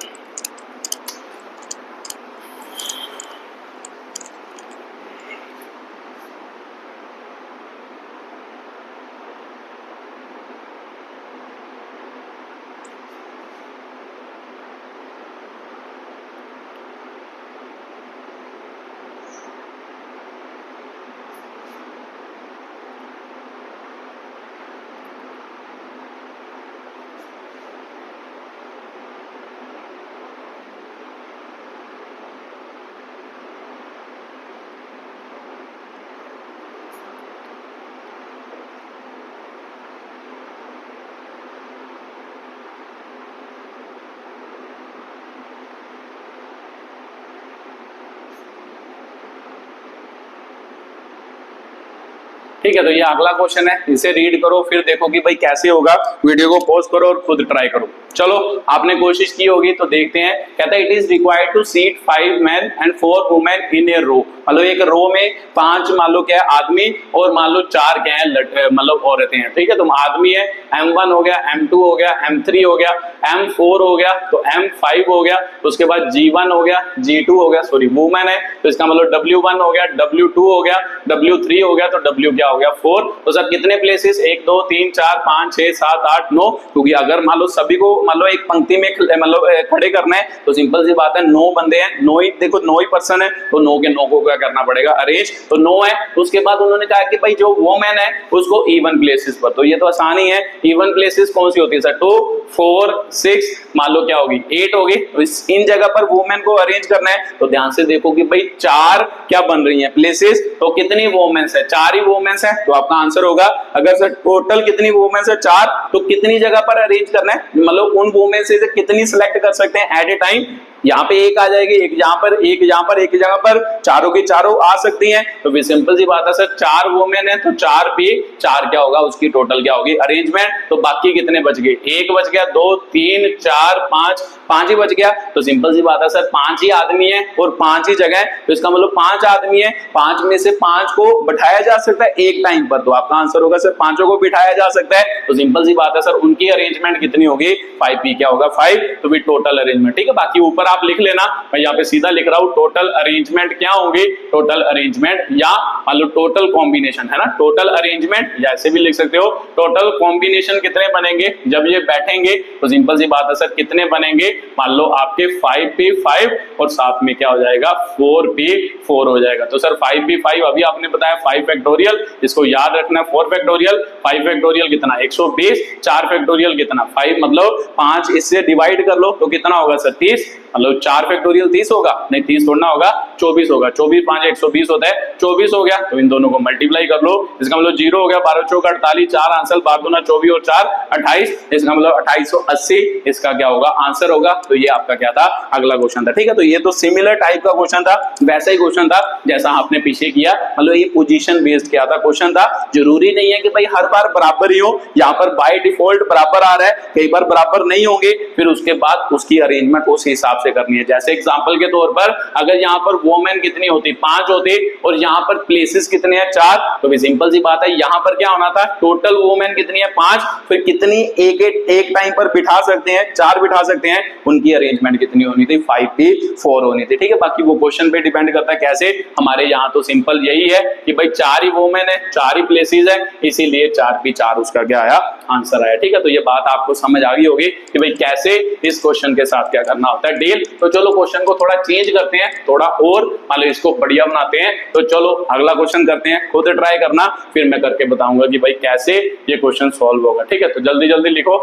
ठीक है, तो ये अगला क्वेश्चन है, इसे रीड करो, फिर देखो कि भाई कैसे होगा। वीडियो को पॉज करो और खुद ट्राई करो। चलो आपने कोशिश की होगी, तो देखते हैं। कहता है it is required to seat 5 men and 4 women in a row। मतलब एक रो में 5 मान लो क्या है आदमी, और मान लो 4 क्या है मतलब औरतें हैं। ठीक है, तो आदमी है, M1 हो गया, M2 हो गया, M3 हो गया, M4 हो गया, तो M5 हो गया। उसके बाद G1 हो गया, G2 हो गया, सॉरी वुमेन है, तो इसका मतलब W1 हो गया, W2 हो गया, W3 हो गया, तो W क्या हो गया 4। तो सर कितने प्लेसेस, 1 2 3 4 5 6 7 8 9, क्योंकि अगर मान लो सभी को मान लो एक पंक्ति में मतलब खड़े करना है तो सिंपल सी बात है 9 बंदे हैं, 9 ही देखो 9 ही पर्सन है, तो 9 के 9 को क्या करना पड़ेगा, अरेंज। तो 9 है। तो उसके बाद उन्होंने कहा कि भाई जो वोमेन है उसको इवन प्लेसेस पर, तो ये तो आसान ही है। इवन प्लेसेस कौन सी होती है सर, 2 4 6, मान लो क्या होगी 8 होगी। तो इन जगह पर वोमेन को अरेंज करना है, तो ध्यान से देखो कि भाई 4 क्या बन रही है प्लेसेस, तो कितनी वोमेन्स है, 4 ही वोमेन्स है। तो आपका आंसर होगा, अगर सर टोटल कितनी वोमेन्स है 4, तो कितनी जगह पर अरेंज करना है, मतलब उन वोमेन से कितनी सिलेक्ट कर सकते हैं एट ए टाइम। यहाँ पे एक आ जाएगी, एक यहाँ पर, एक यहाँ पर, एक जगह पर, चारों की चारों आ सकती हैं। तो फिर सिंपल सी बात है सर 4 वोमेन है तो 4 पे 4 क्या होगा, उसकी टोटल क्या होगी अरेंजमेंट। तो बाकी कितने बच गए, 1 बच गया, 2 3 4 5 ही बच गया। तो सिंपल सी बात है सर 5 ही आदमी है और 5 ही जगह है, तो इसका मतलब 5 आदमी है, 5 में से 5 को बिठाया जा सकता है एक टाइम पर। तो आपका आंसर होगा सर 5 को बिठाया जा सकता है। तो सिंपल सी बात है सर उनकी अरेंजमेंट कितनी होगी, 5p क्या होगा 5। तो भी टोटल अरेंजमेंट, ठीक है। बाकी ऊपर आप लिख लेना, मैं यहाँ पे सीधा लिख रहा हूं टोटल अरेंजमेंट क्या होगी, टोटल अरेंजमेंट या मान लो टोटल कॉम्बिनेशन है ना, टोटल अरेंजमेंट या ऐसे भी लिख सकते हो टोटल कॉम्बिनेशन कितने बनेंगे जब ये बैठेंगे। तो सिंपल सी बात है सर कितने बनेंगे, मान लो आपके 5p 5 और साथ में क्या हो जाएगा 4p 4 हो जाएगा। तो सर 5p 5 अभी आपने बताया 5 फैक्टोरियल, इसको याद रखना 4 फैक्टोरियल, 5 फैक्टोरियल कितना 120, 4 फैक्टोरियल कितना 5, मतलब 5 इससे डिवाइड कर लो तो कितना होगा सर 30, मतलब 4 फैक्टोरियल 30 होगा, नहीं 30 थोड़ा होगा 24 होगा, 24 5 120 होता है 24 हो गया। तो इन दोनों को मल्टीप्लाई कर लो, इसका मतलब 0 हो गया, 12 चौक 48, 4 आंसर 12 दूना 24 और 4 28, इसका मतलब 2880 इसका क्या होगा आंसर होगा। तो ये आपका क्या था अगला क्वेश्चन था, ठीक है। तो ये तो सिमिलर टाइप का क्वेश्चन था, वैसा ही क्वेश्चन था जैसा आपने पीछे किया, मतलब ये पोजीशन बेस्ड क्या था क्वेश्चन था। जरूरी नहीं है कि भाई हर बार बराबर ही हो, यहाँ पर बाय डिफॉल्ट बराबर आ रहा है, कई बार बराबर नहीं होंगे, फिर उसके बाद उसकी अरेंजमेंट उस हिसाब से करनी है। जैसे एग्जांपल के तौर पर अगर यहाँ पर वोमेन कितनी होती 5 होती और यहाँ पर प्लेसेस कितने हैं 4, तो भी सिंपल सी बात है यहाँ पर क्या होना था टोटल वोमेन कितनी है 5, फिर कितनी एक टाइम पर बिठा सकते हैं 4 बिठा सकते हैं, उनकी अरेंजमेंट कितनी होनी थी 5p 4 होनी थी, ठीक है। बाकी वो क्वेश्चन पे डिपेंड करता है कैसे, हमारे यहाँ तो सिंपल यही है कि भाई 4 ही वोमेन है 4 ही प्लेसेस है, इसीलिए 4p 4 उसका क्या आया आंसर आया, ठीक है। तो ये बात आपको समझ आ गई होगी कि भाई कैसे इस क्वेश्चन के साथ क्या करना होता है डील। तो चलो क्वेश्चन को थोड़ा चेंज करते हैं, थोड़ा और मान लो इसको बढ़िया बनाते हैं। तो चलो अगला क्वेश्चन करते हैं, खुद ट्राई करना, फिर मैं करके बताऊंगा कि भाई कैसे ये क्वेश्चन सॉल्व होगा, ठीक है। तो जल्दी जल्दी लिखो।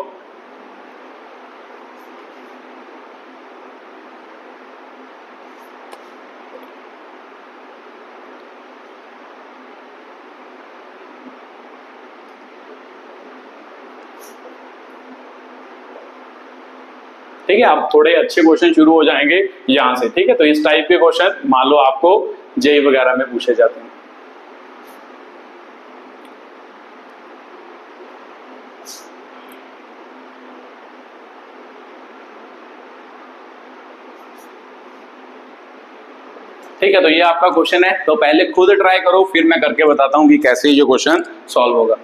ठीक है, अब थोड़े अच्छे क्वेश्चन शुरू हो जाएंगे यहां से, ठीक है। तो इस टाइप के क्वेश्चन मान लो आपको जेई वगैरह में पूछे जाते हैं। ठीक है, तो ये आपका क्वेश्चन है, तो पहले खुद ट्राई करो, फिर मैं करके बताता हूं कि कैसे ये क्वेश्चन सॉल्व होगा।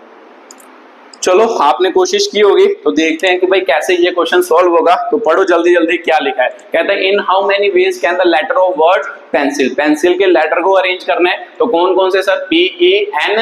चलो आपने कोशिश की होगी, तो देखते हैं कि भाई कैसे ये क्वेश्चन सॉल्व होगा। तो पढ़ो जल्दी जल्दी क्या लिखा है। कहता है in how many ways can the letter of word pencil, pencil के लेटर को अरेंज करना है, तो कौन कौन से सर PENCIL।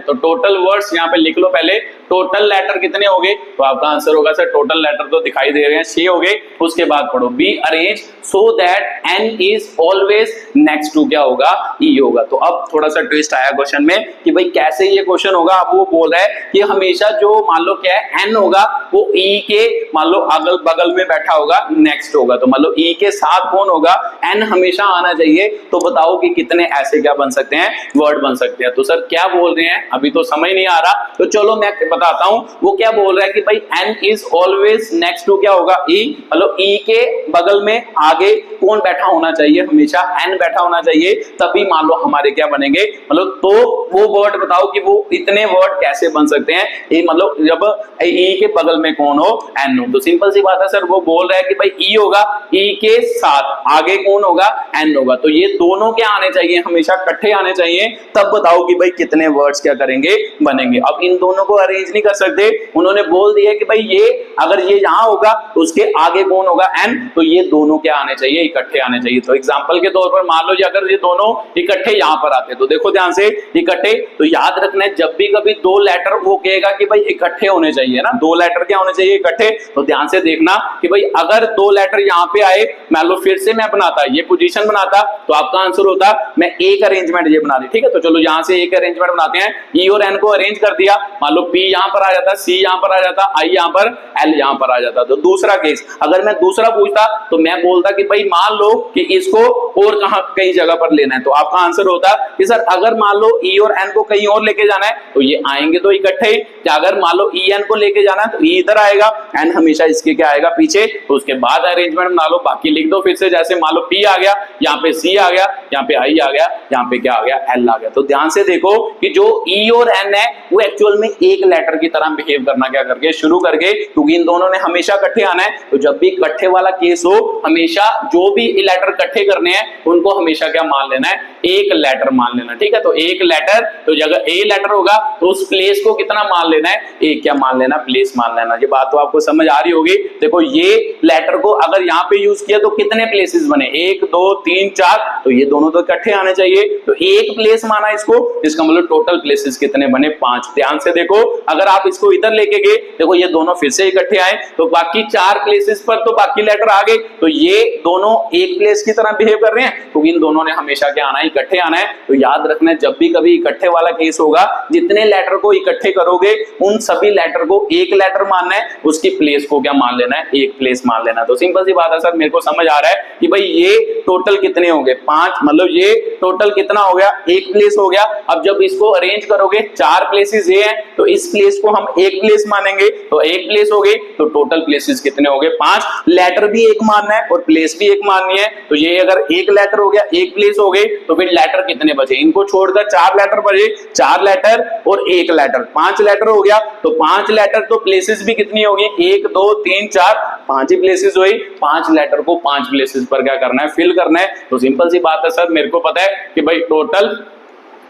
तो टोटल वर्ड्स यहाँ पे लिख लो पहले, टोटल लेटर कितने हो गए, तो आपका आंसर होगा सर टोटल लेटर तो दिखाई दे रहे हैं 6 हो गए। उसके बाद पढ़ो be arrange so that N is always next to क्या होगा E होगा। तो अब थोड़ा सा ट्विस्ट आया क्वेश्चन में कि भाई कैसे ये क्वेश्चन होगा। अब वो बोल रहा है कि हमेशा जो मान लो क्या है N होगा वो E के मान लो अगल बगल में बैठा होगा नेक्स्ट होगा, तो मान लो E के साथ कौन होगा N हमेशा आना चाहिए। तो बताओ कि कितने ऐसे क्या बन सकते हैं वर्ड बन सकते हैं। तो सर क्या बोल रहे हैं अभी तो समझ नहीं आ रहा, तो चलो मैं बताता हूं। वो क्या बोल रहा है कि भाई N is always next to क्या होगा E, मतलब E के बगल में आगे कौन बैठा होना चाहिए, हमेशा N बैठा होना चाहिए, तभी मान लो हमारे क्या बनेंगे, मतलब तो वो वर्ड बताओ कि वो इतने वर्ड कैसे बन सकते हैं। ये मतलब जब E के बगल में कौन हो N हो, तो सिंपल सी बात है सर वो बोल रहा है कि भाई E होगा, E के साथ आगे कौन होगा, एन होगा। तो ये दोनों क्या आने चाहिए, हमेशा इकट्ठे आने चाहिए, तब बताओ कि भाई कितने वर्ड्स क्या करेंगे, बनेंगे। अब इन दोनों को अरेंज नहीं कर सकते, उन्होंने बोल दिया कि भाई ये अगर ये यहां होगा तो उसके आगे कौन होगा, एन, तो ये दोनों क्या आने चाहिए, इकट्ठे आने चाहिए। तो एग्जांपल के तौर पर मान लो जी अगर ये दोनों इकट्ठे यहां पर आते, तो देखो ध्यान से, इकट्ठे, तो याद रखना है जब भी कभी दो लेटर वो कहेगा कि भाई इकट्ठे होने चाहिए ना, दो लेटर क्या होने चाहिए, इकट्ठे। तो ध्यान से देखना कि भाई अगर दो लेटर यहां पे आए, मान लो फिर से मैं बनाता ये पोजीशन बनाता, तो आपका आंसर होता मैं एक अरेंजमेंट ये बना दी, ठीक है। तो चलो यहां से एक अरेंजमेंट बनाते हैं, ई और एन को अरेंज कर दिया, मान लो पी यहां पर आ जाता, सी यहां पर आ जाता, आई यहां पर, एल यहां पर आ जाता। तो दूसरा केस अगर मैं दूसरा पूछता तो मैं बोलता कि भाई मान लो कि इसको और कहां कई जगह पर लेना है, तो आपका आंसर होता कि सर अगर मान लो ई और एन को कहीं और लेके जाना है तो ये आएंगे तो इकट्ठे ही, या अगर मान लो ई एन को लेके जाना है तो ई इधर आएगा, एन हमेशा इसके क्या आएगा, पीछे। तो उसके बाद अरेंजमेंट बना लो, बाकी लिख दो फिर से, जैसे मान लो पी आ गया, यहाँ पे सी आ गया, यहाँ पे आई आ गया, यहाँ पे क्या आ गया, एल आ गया। तो ध्यान से देखो कि जो ई और एन है वो एक्चुअल में एक लेटर की तरह बिहेव करना क्या करके शुरू करके, क्योंकि इन दोनों ने हमेशा इकट्ठे आना है। तो जब भी इकट्ठे वाला केस हो, हमेशा जो भी लेटर इकट्ठे करने हैं उनको हमेशा क्या मान लेना है, एक लेटर मान लेना, ठीक है। तो एक लेटर, तो जगह ए लेटर होगा तो उस प्लेस को कितना मान लेना है, एक क्या मान लेना, प्लेस मान लेना। ये बात तो आपको समझ आ रही होगी। देखो ये लेटर को अगर यहाँ पे यूज किया तो कितने प्लेसेस बने, 1 2 3 4, तो ये दोनों तो इकट्ठे आने चाहिए, तो एक प्लेस माना इसको, इसका मतलब टोटल प्लेसेस कितने बने, 5। ध्यान से देखो अगर आप इसको इधर लेके गए, देखो ये दोनों फिर से इकट्ठे आए, तो बाकी 4 प्लेसेस पर तो बाकी लेटर आ गए, तो ये दोनों एक प्लेस की तरह बिहेव कर रहे हैं, तो इन दोनों ने हमेशा क्या आना है, इकट्ठे आना है। तो याद रखना है जब भी कभी इकट्ठे वाला केस होगा, जितने लेटर को इकट्ठे करोगे उन सभी लेटर को एक लेटर मानना है, उसकी प्लेस को क्या मान लेना है, एक प्लेस मान लेना। तो सिंपल सी बात है सर, मेरे को समझ आ रहा है कि भाई ये टोटल कितने हो गए, 5, मतलब ये टोटल कितना हो गया, एक प्लेस हो गया। अब जब इसको अरेंज करोगे 4 प्लेसेस ये हैं, तो इस प्लेस को हम एक प्लेस मानेंगे, तो एक प्लेस हो गई, तो टोटल प्लेसेस कितने हो गए, 5। लेटर भी एक मानना है और प्लेस भी एक माननी है, तो ये अगर एक लेटर हो गया, एक प्लेस हो गई, तो फिर लेटर कितने बचे, इनको छोड़कर 4 लेटर बचे, 4 लेटर और एक लेटर, 5 लेटर हो गया। तो 5 लेटर तो प्लेसेस भी कितनी होगी, 1 2 3 4, 5 ही प्लेसेस हुई, 5 लेटर को 5 प्लेसेस पर क्या करना है, फिल करना है। तो सिंपल सी बात है सर, मेरे को पता है कि भाई टोटल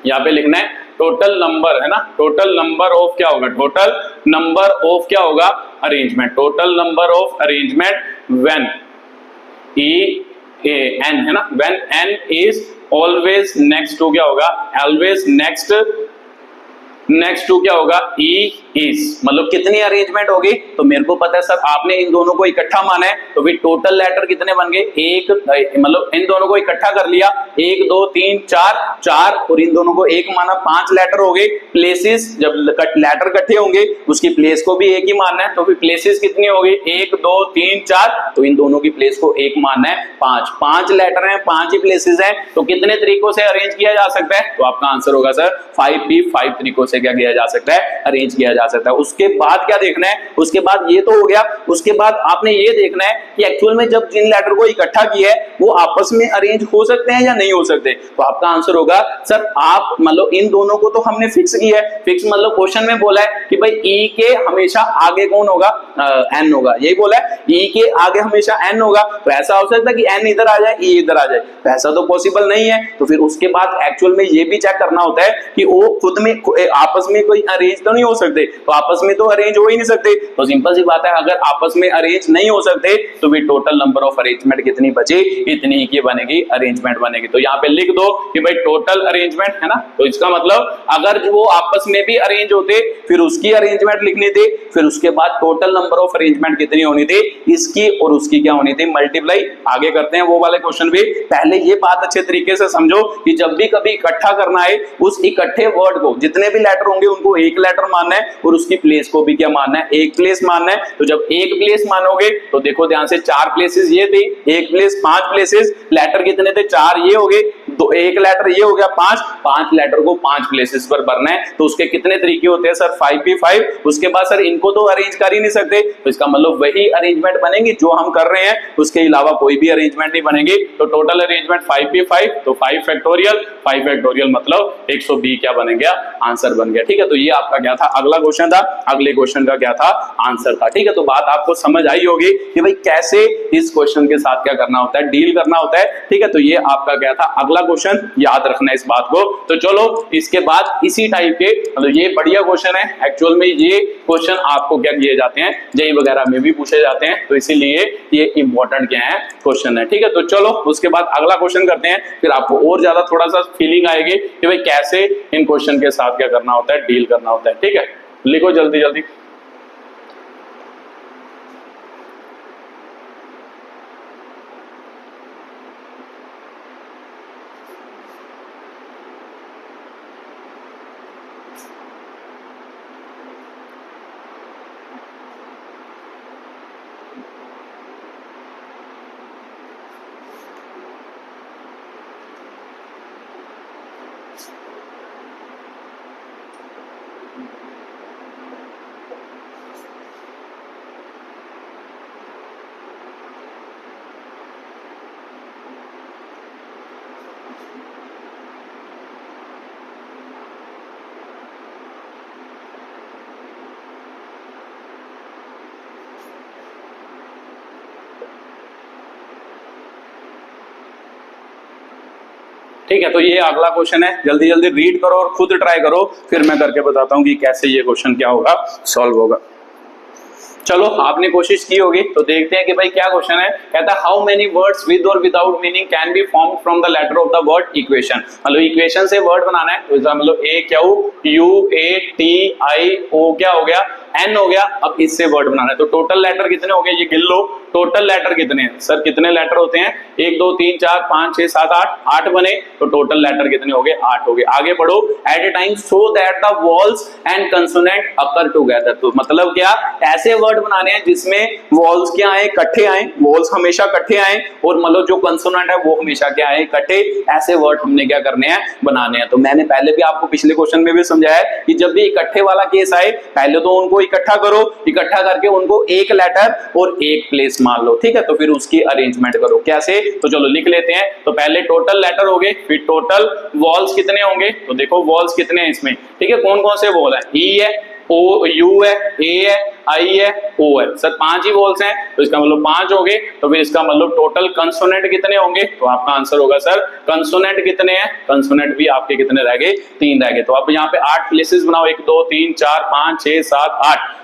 यहाँ पे लिखना है, टोटल नंबर है ना, टोटल नंबर ऑफ क्या होगा, टोटल नंबर ऑफ क्या होगा, arrangement, total number of arrangement when N है ना, when N is always next to क्या होगा, ऑलवेज नेक्स्ट टू क्या होगा, ई इज, मतलब कितनी अरेंजमेंट होगी। तो मेरे को पता है सर आपने इन दोनों को इकट्ठा माना है, तो फिर टोटल लेटर कितने बन गए, एक, मतलब इन दोनों को इकट्ठा कर लिया, 1 2 3 4 4, और इन दोनों को एक माना, 5 लेटर हो गए। प्लेसेस जब लेटर इकट्ठे होंगे उसकी प्लेस को भी एक ही मानना है, तो फिर प्लेसेस कितनी हो गई, 1 2 3 4, तो इन दोनों की प्लेस को एक मानना है, 5 लेटर हैं, 5 ही प्लेसेस हैं, तो कितने तरीकों से अरेंज किया जा सकता है, तो आपका आंसर होगा सर 5 तरीकों से क्या किया जा सकता है, अरेंज किया जा सकता है। उसके बाद क्या देखना है, उसके बाद ये तो हो गया, उसके बाद आपने ये देखना है कि एक्चुअल में जब जिन लेटर को इकट्ठा किया है वो आपस में अरेंज हो सकते हैं या नहीं हो सकते। तो आपका आंसर होगा सर आप, मतलब इन दोनों को तो हमने फिक्स किया है, फिक्स मतलब क्वेश्चन में बोला है कि भाई ई के हमेशा आगे कौन होगा, एन होगा, यही बोला है, ई के आगे हमेशा एन होगा। तो ऐसा हो सकता है कि एन इधर आ जाए, ई इधर आ जाए, तो ऐसा तो पॉसिबल नहीं है। तो फिर उसके बाद एक्चुअल में ये भी चेक करना होता है कि वो खुद में आपस में कोई अरेंज तो नहीं हो सकते, तो आपस में तो अरेंज हो ही नहीं सकते। तो सिंपल सी बात है, अगर आपस में अरेंज नहीं हो सकते तो फिर टोटल नंबर ऑफ अरेंजमेंट कितनी बची, इतनी ही की बनेगी, अरेंजमेंट बनेगी। तो यहाँ पे लिख दो कि भाई टोटल अरेंजमेंट है ना, तो इसका मतलब अगर वो आपस में भी अरेंज होते फिर उसकी अरेंजमेंट लिखनी थी, फिर उसके बाद टोटल नंबर ऑफ अरेंजमेंट कितनी होनी थी, इसकी और उसकी क्या होनी थी, मल्टीप्लाई। आगे करते हैं वो वाले क्वेश्चन भी, पहले ये बात अच्छे तरीके से समझो कि जब भी कभी इकट्ठा करना है उस इकट्ठे वर्ड को जितने भी लेटर होंगे उनको एक लेटर मानना है और उसकी प्लेस को भी क्या मानना है, एक प्लेस मानना है। तो जब एक प्लेस मानोगे तो देखो ध्यान से 4 प्लेसेस ये थी, एक प्लेस 5 प्लेसेस, लेटर कितने थे 4 ये हो गए, दो एक लेटर ये हो गया 5 लेटर को 5 प्लेसेस पर भरना है। तो उसके कितने तरीके होते हैं सर? 5p5। उसके बाद सर इनको तो अरेंज कर ही नहीं सकते, तो इसका मतलब वही अरेंजमेंट बनेंगे जो हम कर रहे हैं, उसके अलावा कोई भी अरेंजमेंट नहीं बनेगी। तो टोटल अरेंजमेंट 5p5, तो 5 फैक्टोरियल मतलब 120 क्या बन गया? आंसर बन गया। ठीक है, तो ये आपका क्या था? अगला क्वेश्चन था। अगले क्वेश्चन का क्या था? आंसर था। ठीक है, तो बात आपको समझ आई होगी कि भाई कैसे इस क्वेश्चन के साथ क्या करना होता है, डील करना होता है। ठीक है, तो ये आपका क्या था? अगला क्वेश्चन, याद रखना इस बात को। तो चलो इसके बाद इसी टाइप के, मतलब ये बढ़िया क्वेश्चन है एक्चुअल में। ये क्वेश्चन आपको क्या किए जाते हैं, जेईई वगैरह में भी पूछे जाते हैं, तो इसीलिए ये इंपॉर्टेंट क्या है? क्वेश्चन है। ठीक है, तो चलो उसके बाद अगला क्वेश्चन करते हैं, फिर आपको और ज्यादा थोड़ा सा फीलिंग आएगी कि भाई कैसे इन क्वेश्चन के साथ क्या करना होता है, डील करना होता है। ठीक है, लिखो जल्दी जल्दी। ठीक है, तो ये अगला क्वेश्चन है, जल्दी जल्दी रीड करो और खुद ट्राई करो, फिर मैं करके बताता हूं कि कैसे ये क्वेश्चन क्या होगा, सॉल्व होगा। चलो आपने कोशिश की होगी, तो देखते हैं कि भाई क्या क्वेश्चन है। कहता है हाउ मेनी वर्ड्स विद और without meaning can be form from the letter of the word equation. मतलब इक्वेशन से वर्ड बनाना है, तो इसका मतलब A Q U A T I O क्या हो गया? एन हो गया। अब इससे वर्ड बनाना है, तो टोटल लेटर कितने हो गए ये गिन लो। टोटल लेटर कितने हैं सर? कितने लेटर होते हैं? 1 2 3 4 5 6 7 8 बने, तो टोटल लेटर कितने हो गए? 8 हो गए। आगे बढ़ो, at a time so that the vowels and consonant occur together. तो मतलब क्या? ऐसे वर्ड बनाने हैं जिसमें वॉल्स क्या आए? इकट्ठे आए, वॉल्स हमेशा इकट्ठे आए, और मतलब जो कंसोनेंट है वो हमेशा क्या आए? इकट्ठे। ऐसे वर्ड हमने क्या करने हैं? बनाने हैं। तो मैंने पहले भी आपको पिछले क्वेश्चन में भी समझाया कि जब भी इकट्ठे वाला केस आए, पहले तो उनको इकट्ठा करो, इकट्ठा करके उनको एक लेटर और एक प्लेस मान लो। ठीक है, तो फिर उसकी अरेंजमेंट करो। कैसे? तो चलो लिख लेते हैं। तो पहले टोटल लेटर हो गए, फिर टोटल वॉल्स कितने होंगे? तो देखो वॉल्स कितने हैं इसमें। ठीक है, कौन कौन से वॉल है? ई है, ओ यू है, ए है, आई है, ओ है। सर 5 ही वॉल्स हैं, तो इसका मतलब 5 हो गए। तो फिर इसका मतलब टोटल कंसोनेंट कितने होंगे? तो आपका आंसर होगा सर कंसोनेंट कितने हैं? कंसोनेंट भी आपके कितने रह गए? 3 रह गए। तो आप यहाँ पे 8 प्लेसेस बनाओ, 1 2 3 4 5 6 7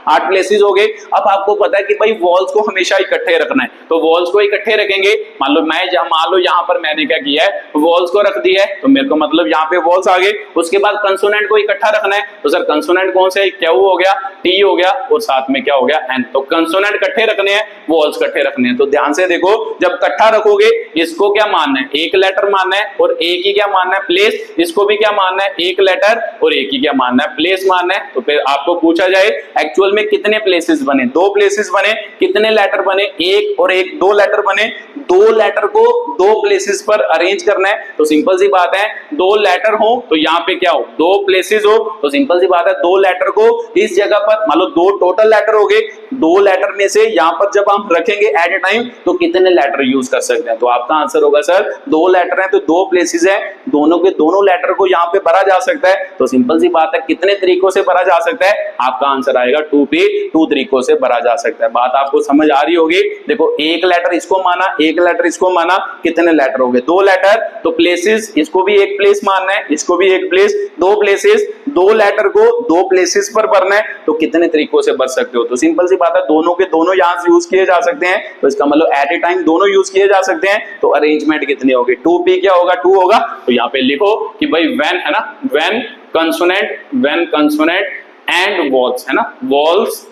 8 प्लेसेस हो गए। अब आपको पता है कि भाई वॉल्स को हमेशा इकट्ठे रखना है, तो वॉल्स को इकट्ठे रखेंगे। मान लो यहाँ पर मैंने क्या किया है? वॉल्स को रख दिया है, तो मेरे को मतलब यहाँ पे वॉल्स आ गए। उसके बाद कंसोनेंट को इकट्ठा रखना है, तो सर कंसोनेंट कौन से? क्या हो गया? टी हो गया, और साथ में क्या हो गया? एन। तो कंसोनेंट इकट्ठे रखने हैं, वॉल्स इकट्ठे रखने हैं। तो ध्यान से देखो, जब इकट्ठा रखोगे इसको क्या मानना है? एक लेटर मानना है, और एक ही क्या मानना है? प्लेस। इसको भी क्या मानना है? एक लेटर और एक ही क्या मानना है? प्लेस मानना है। तो फिर आपको पूछा जाए एक्चुअल में कितने प्लेसेस बने? 2 प्लेसेस बने। कितने लेटर बने? एक और एक, 2 लेटर बने। 2 लेटर को 2 प्लेसेस पर अरेंज करना है, तो सिंपल सी बात है 2 लेटर हो तो यहाँ पे क्या हो? 2 प्लेसेस हो, तो सिंपल सी बात है 2 लेटर को इस जगह पर, मान लो 2 टोटल लेटर हो गए, 2 लेटर में से यहाँ पर जब हम रखेंगे एट ए टाइम, तो कितने लेटर यूज कर सकते हैं? तो आपका आंसर होगा सर 2 लेटर है तो 2 प्लेसेस है, दोनों के दोनों लेटर को यहाँ पे भरा जा सकता है। तो सिंपल सी बात है कितने तरीकों से भरा जा सकता है? आपका आंसर आएगा 2 पे 2 तरीकों से भरा जा सकता है। बात आपको समझ आ रही होगी। देखो एक लेटर इसको माना, एक लेटर इसको माना, कितने लेटर हो गए? 2 लेटर। तो प्लेसेस, इसको भी एक प्लेस मानना है, इसको भी एक प्लेस, 2 प्लेसेस, 2 लेटर को 2 प्लेसेस पर भरना है, तो कितने तरीकों से भर सकते हो? तो सिंपल सी बात है दोनों के दोनों यहां से यूज किए जा सकते हैं, तो इसका मतलब एट ए टाइम दोनों यूज किए जा सकते हैं। तो अरेंजमेंट कितनी होगी? 2p क्या होगा? 2 होगा। तो यहाँ पे लिखो कि भाई व्हेन है ना, व्हेन कंसोनेंट एंड वॉल्स है ना, walls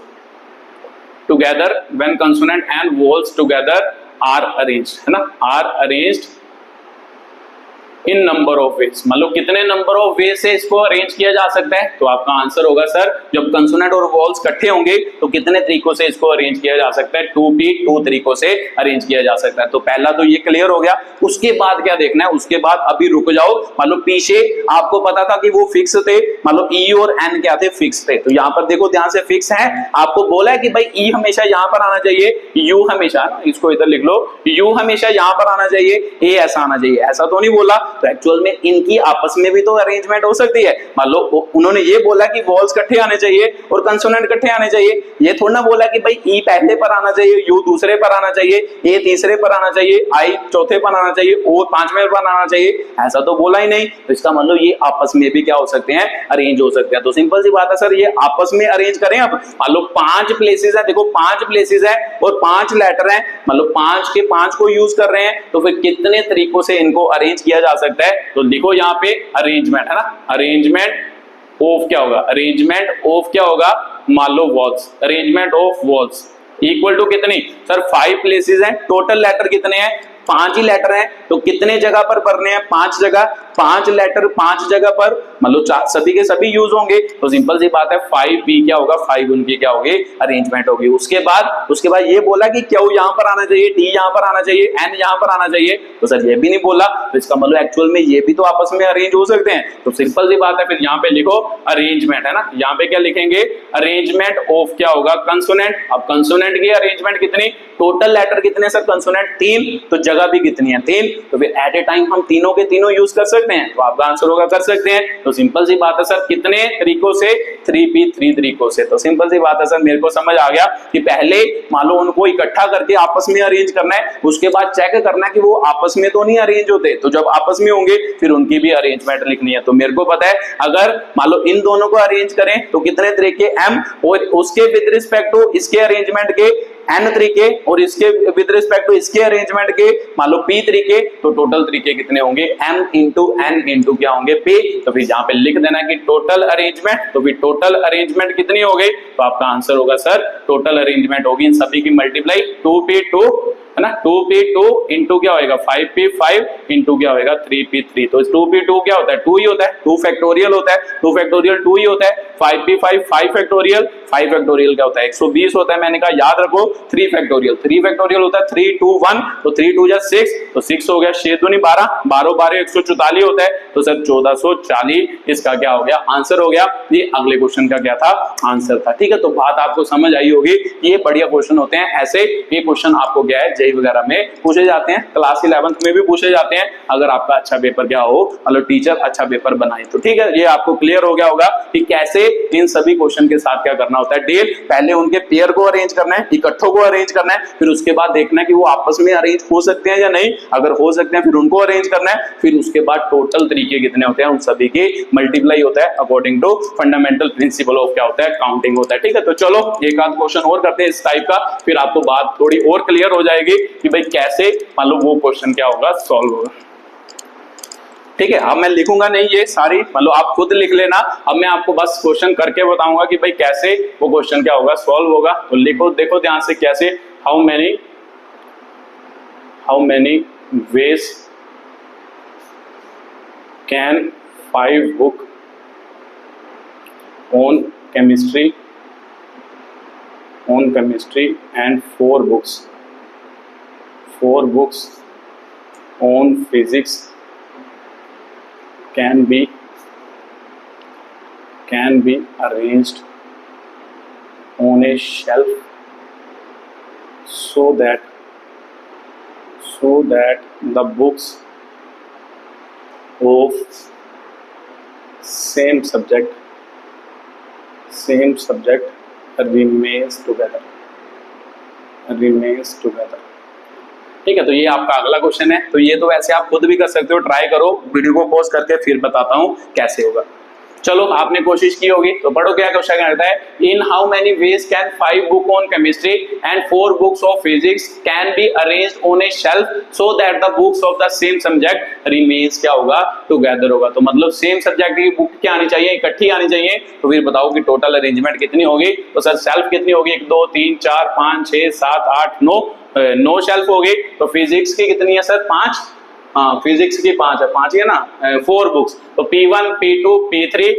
together, when consonant and vowels together are arranged है ना, are arranged in number of ways, मतलब कितने नंबर ऑफ वे से इसको अरेंज किया जा सकता है। तो आपका आंसर होगा सर, जब कंसोनेंट और वॉल्स इकट्ठे होंगे तो कितने तरीकों से इसको अरेंज किया जा सकता है, 2 तरीकों से अरेंज किया जा सकता है। तो पहला तो ये क्लियर हो गया। उसके बाद क्या देखना है, उसके बाद अभी रुक जाओ, मतलब पीछे आपको पता था कि वो फिक्स थे, मतलब ई और एन क्या थे, फिक्स थे। तो यहां पर देखो ध्यान से, फिक्स है, आपको बोला है कि भाई ई हमेशा यहां पर आना चाहिए, यू हमेशा ना, इसको इधर लिख लो, यू हमेशा यहां पर आना चाहिए, ए ऐसा आना चाहिए, ऐसा तो नहीं बोला। तो एक्चुअल में इनकी आपस में भी तो अरेंजमेंट हो सकती है। मान लो उन्होंने ये बोला कि वॉल्स इकट्ठे आने चाहिए और कंसोनेंट इकट्ठे आने चाहिए, ये थोड़ा ना बोला कि भाई ई पहले पर आना चाहिए, यू दूसरे पर आना चाहिए, ए तीसरे पर आना चाहिए, आई चौथे पर आना चाहिए और पांचवें पर आना चाहिए, ऐसा तो बोला ही नहीं। तो इसका मतलब ये आपस में भी क्या हो सकते हैं, अरेंज हो सकते हैं। तो सिंपल सी बात है सर, ये आपस में अरेंज करें। अब मान लो 5 प्लेसेस है, देखो 5 प्लेसेस है और 5 लेटर है, मतलब 5 के 5 को यूज कर रहे हैं, तो फिर कितने तरीकों से इनको अरेंज किया जा सकता है। तो देखो यहाँ पे अरेंजमेंट है ना, अरेंजमेंट ऑफ क्या होगा, अरेंजमेंट ऑफ क्या होगा, मान लो walls, arrangement of walls equal to कितनी सर, 5 प्लेसेस हैं, टोटल लेटर कितने हैं, 5 ही लेटर हैं, तो कितने जगह पर भरने हैं, 5 जगह, 5 लेटर 5 जगह पर, मतलब सभी के सभी यूज होंगे। तो सिंपल सी बात है 5 क्या होगा, 5 उनकी क्या होगी, अरेंजमेंट होगी। उसके बाद ये बोला कि क्यू यहां पर आना चाहिए, डी यहां पर आना चाहिए, एन यहां पर आना चाहिए, तो सर ये भी नहीं बोला। तो इसका मतलब एक्चुअल में ये भी तो आपस में अरेंज हो सकते हैं। तो सिंपल सी बात है, फिर यहाँ पे लिखो अरेंजमेंट, है ना, यहाँ पे क्या लिखेंगे, अरेंजमेंट ऑफ क्या होगा, कंसोनेंट। अब कंसोनेंट की अरेंजमेंट कितनी, टोटल लेटर कितने सर, कंसोनेंट 3, तो जगह भी कितनी है, 3, तो फिर एट ए टाइम हम तीनों के तीनों यूज कर सकते हैं। तो आपका आंसर होगा कर सकते हैं। तो सिंपल सी बात है सर, कितने तरीकों से, 3 तरीकों से। तो सिंपल सी बात है सर, मेरे को समझ आ गया कि पहले मान लो उनको इकट्ठा करके आपस में अरेंज करना है, उसके बाद चेक करना है कि वो आपस में तो नहीं अरेंज होते, तो जब आपस में होंगे फिर उनकी भी अरेंजमेंट लिखनी है। तो मेरे को पता है अगर मान लो इन दोनों को अरेंज करें तो कितने तरीके, m, और उसके विद रिस्पेक्ट टू इसके अरेंजमेंट के n तरीके, और इसके विद रिस्पेक्ट टू इसके अरेंजमेंट के मान लो p तरीके, तो टोटल तरीके कितने होंगे, m इंटू n इंटू क्या होंगे, p। तो फिर यहाँ पे लिख देना कि टोटल अरेंजमेंट, तो फिर टोटल अरेंजमेंट कितनी हो गई, तो आपका आंसर होगा सर, टोटल अरेंजमेंट होगी इन सभी की मल्टीप्लाई 2p2 है ना, 2p2 इंटू क्या होगा 5p5 इंटू क्या होगा 3p3। तो 2p2 क्या होता है, 2 ही होता है, 2 फैक्टोरियल होता है, 2 फैक्टोरियल 2 ही होता है, 5p5 5 फैक्टोरियल, 5 फैक्टोरियल क्या होता है 120 होता है, मैंने कहा याद रखो। 3 फैक्टोरियल होता है 3 2 1, तो 3 2 जा 6, तो 6 हो गया, 6 2 नहीं 12, 12 12 144 होता है, तो सर 1440 इसका क्या हो गया, आंसर हो गया। ये अगले क्वेश्चन का क्या था, आंसर था। ठीक है, तो बात आपको समझ आई होगी, ये बढ़िया क्वेश्चन होते हैं। ऐसे ये क्वेश्चन आपको क्या है जेई वगैरह में पूछे जाते हैं, क्लास 11th में भी पूछे जाते हैं, अगर आपका अच्छा पेपर क्या हो, मतलब टीचर अच्छा पेपर बनाए तो। ठीक है, ये आपको क्लियर हो गया होगा कि कैसे इन सभी क्वेश्चन के साथ क्या करना होता है डील। पहले उनके पेयर को अरेंज करना है, इकट्ठों को अरेंज करना है, फिर उसके बाद देखना है कि वो आपस में अरेंज हो सकते हैं या नहीं, अगर हो सकते हैं फिर उनको अरेंज करना है, फिर उसके बाद टोटल तरीके कितने होते हैं उन सभी के मल्टीप्लाई होता है according to fundamental principle of क्या होता है, काउंटिंग होता है। ठीक है, तो चलो एक आध क्वेश्चन और करते हैं इस टाइप का, फिर आपको बात थोड़ी और क्लियर हो जाएगी कि भाई कैसे मान लो वो क्वेश्चन क्या होगा, सॉल्व होगा। ठीक है, अब मैं लिखूंगा नहीं ये सारी, मतलब आप खुद लिख लेना। अब मैं आपको बस क्वेश्चन करके बताऊंगा कि भाई कैसे वो क्वेश्चन क्या होगा, सॉल्व होगा। तो लिखो, देखो ध्यान से कैसे, how many ways can 5 book on chemistry and 4 books on physics can be arranged on a shelf so that the books of same subject remains together। ठीक है, तो ये आपका अगला क्वेश्चन है। तो ये तो वैसे आप खुद भी कर सकते हो, ट्राई करो, वीडियो को पॉज करके फिर बताता हूं कैसे होगा। चलो आपने कोशिश की होगी, तो पढ़ो क्या क्वेश्चन कहता है, in how many ways can 5 book on chemistry and 4 books of physics can be arranged on A shelf so that the books of the same subject remains क्या होगा, टुगेदर होगा। तो मतलब सेम सब्जेक्ट की book क्या आनी चाहिए, इकट्ठी आनी चाहिए। तो फिर बताओ कि टोटल अरेंजमेंट कितनी होगी। तो सर सेल्फ कितनी होगी, 1 2 3 4 5 6 7 8 9 शेल्फ होगी। तो फिजिक्स की कितनी है सर, 5 हाँ फिजिक्स की 5 है, 5 ही है ना, 4 बुक्स, तो P1 P2 P3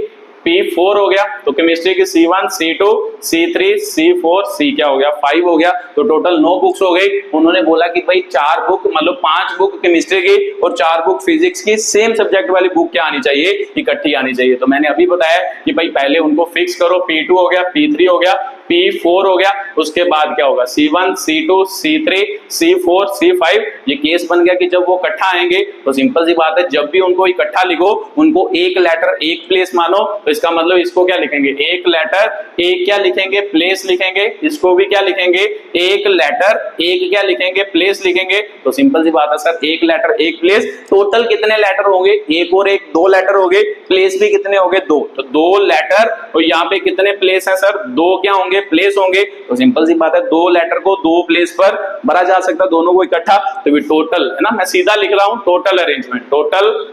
P4 हो गया, तो केमिस्ट्री की C1 C2 C3 C4 C क्या हो गया 5 हो गया, तो टोटल 9 बुक्स हो गई। उन्होंने बोला कि भाई 4 बुक मतलब 5 बुक केमिस्ट्री की और 4 बुक फिजिक्स की सेम सब्जेक्ट वाली बुक क्या आनी चाहिए, इकट्ठी आनी चाहिए। तो मैंने अभी बताया कि भाई पहले उनको फिक्स करो, P2 हो गया P3 हो गया P4 हो गया, उसके बाद क्या होगा C1 C2 C3 C4 C5। ये केस बन गया कि जब वो इकट्ठा आएंगे तो सिंपल सी बात है, जब भी उनको इकट्ठा लिखो उनको एक लेटर एक प्लेस मानो, तो इसका मतलब इसको क्या लिखेंगे, एक लेटर एक क्या लिखेंगे प्लेस लिखेंगे, इसको भी क्या लिखेंगे एक लेटर एक क्या लिखेंगे प्लेस लिखेंगे। तो सिंपल सी बात है सर, एक लेटर एक प्लेस, टोटल कितने लेटर होंगे, एक और एक 2 लेटर हो गए, प्लेस भी कितने हो गए 2, तो 2 लेटर और यहाँ पे कितने प्लेस है सर, 2 क्या होंगे प्लेस होंगे। तो सिंपल सी बात है 2 लेटर को 2 प्लेस पर भरा जा सकता है, दोनों को इकट्ठा, तो भी टोटल है ना, मैं सीधा लिख रहा हूं टोटल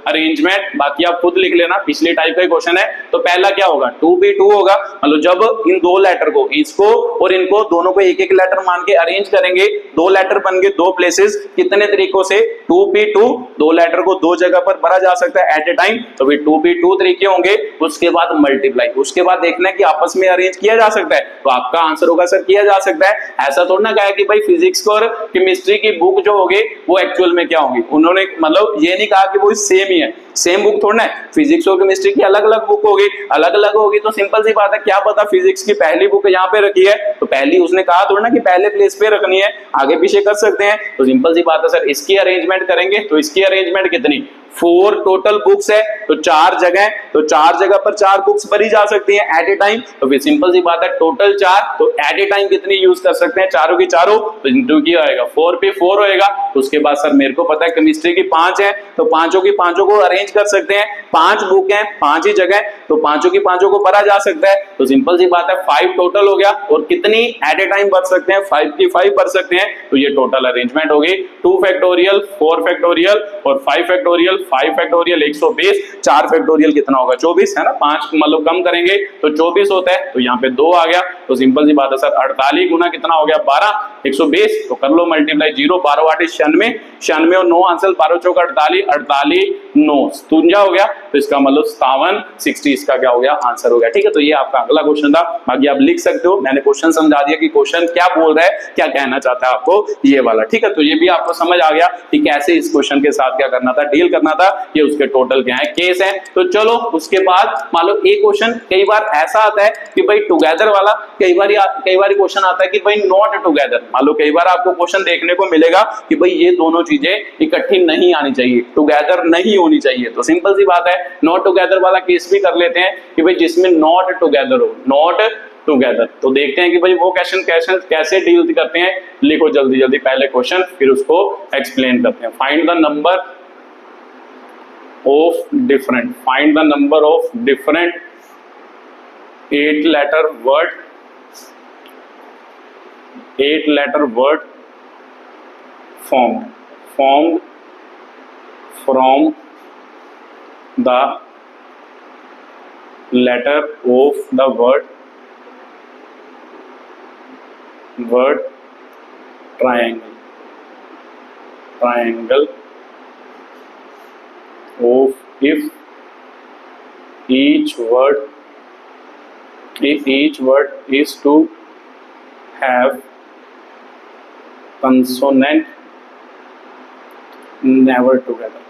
अरेंजमेंट, बाकी आप खुद लिख लेना, पिछले टाइप का क्वेश्चन है। तो पहला क्या होगा 2p2 होगा, मतलब जब इन 2 लेटर को इसको और इनको दोनों को एक एक लेटर मान के अरेंज करेंगे, 2 लेटर बन गए 2 प्लेसेस, कितने तरीकों से 2p2, 2 लेटर को 2 जगह पर भरा जा सकता है एट ए टाइम, तो भी 2p2 तरीके होंगे। उसके बाद मल्टीप्लाई, उसके बाद देखना है कि आपस में अरेंज किया जा सकता है, तो आपका आंसर होगा सर किया जा सकता है। ऐसा थोड़ा ना कहा कि भाई फिजिक्स और केमिस्ट्री की बुक जो होगी वो एक्चुअल में क्या होगी, उन्होंने मतलब ये नहीं कहा कि वो सेम ही है, सेम बुक थोड़ा है, फिजिक्स और केमिस्ट्री की अलग अलग बुक होगी, अलग अलग होगी, तो सिंपल सी बात है क्या पता फिजिक्स की पहली बुक यहाँ पे रखी है, तो पहली उसने कहा थोड़ा ना कि पहले प्लेस पे रखनी है, आगे पीछे कर सकते हैं। तो सिंपल सी बात है सर, इसकी अरेंजमेंट करेंगे तो इसकी अरेंजमेंट कितनी 4 टोटल बुक्स है, तो 4 जगह, तो 4 जगह पर 4 बुक्स भरी जा सकती हैं एट ए टाइम, तो फिर सिंपल सी बात है टोटल 4, तो एट ए टाइम कितनी यूज कर सकते हैं, चारों की चारों, तो इंटू किया आएगा 4 पे 4 होएगा। तो उसके बाद सर मेरे को पता है केमिस्ट्री की 5 है, तो पांचों की पांचों को अरेंज कर सकते हैं, 5 बुक हैं 5 ही जगह, तो पांचों की पांचों को भरा जा सकता है, तो सिंपल सी बात है 5 टोटल हो गया, और कितनी एट ए टाइम भर सकते हैं 5 की 5 भर सकते हैं, तो ये टोटल अरेंजमेंट होगी 2 फैक्टोरियल 4 फैक्टोरियल और 5 फैक्टोरियल 5 फैक्टोरियल 120, 4 फैक्टोरियल कितना होगा 24 है ना, 5 मतलब कम करेंगे तो 24 होता है, तो यहाँ पे 2 आ गया, तो सिंपल सी बात है सर 48 गुना कितना हो गया 12 120, तो कर लो मल्टीप्लाई 0 12 8 96, 96 और 9 आंसर 12 चौक 48 48 9 57 हो गया, तो इसका मतलब 57 60 इसका क्या हो गया आंसर हो गया। ठीक है, तो ये आपका अगला क्वेश्चन था, बाकी आप लिख सकते हो, मैंने क्वेश्चन समझा दिया कि क्वेश्चन क्या बोल रहा है, क्या कहना चाहता है आपको ये वाला। ठीक है, तो ये भी आपको समझ आ गया कि कैसे इस क्वेश्चन के साथ क्या करना था, डील करना था, ये उसके टोटल क्या है केस है। तो चलो उसके बाद मान लो एक क्वेश्चन कई बार ऐसा आता है कि भाई टुगेदर वाला, कई बार क्वेश्चन आता है कि भाई नॉट टुगेदर, मान लो कई बार आपको क्वेश्चन देखने को मिलेगा कि भाई ये दोनों चीजें इकट्ठी नहीं आनी चाहिए, टुगेदर नहीं होनी चाहिए, तो सिंपल सी बात है नॉट टुगेदर वाला केस भी कर लेते हैं कि भाई जिसमें नॉट टुगेदर हो, नॉट टुगेदर, तो देखते हैं कि भाई वो क्वेश्चन कैसे डील करते हैं। लिखो जल्दी जल्दी पहले क्वेश्चन, फिर उसको एक्सप्लेन करते हैं। Find the number of different, find the number of different 8 letter word, 8 letter word formed from the letter of the word triangle of if each word is to have consonant never together।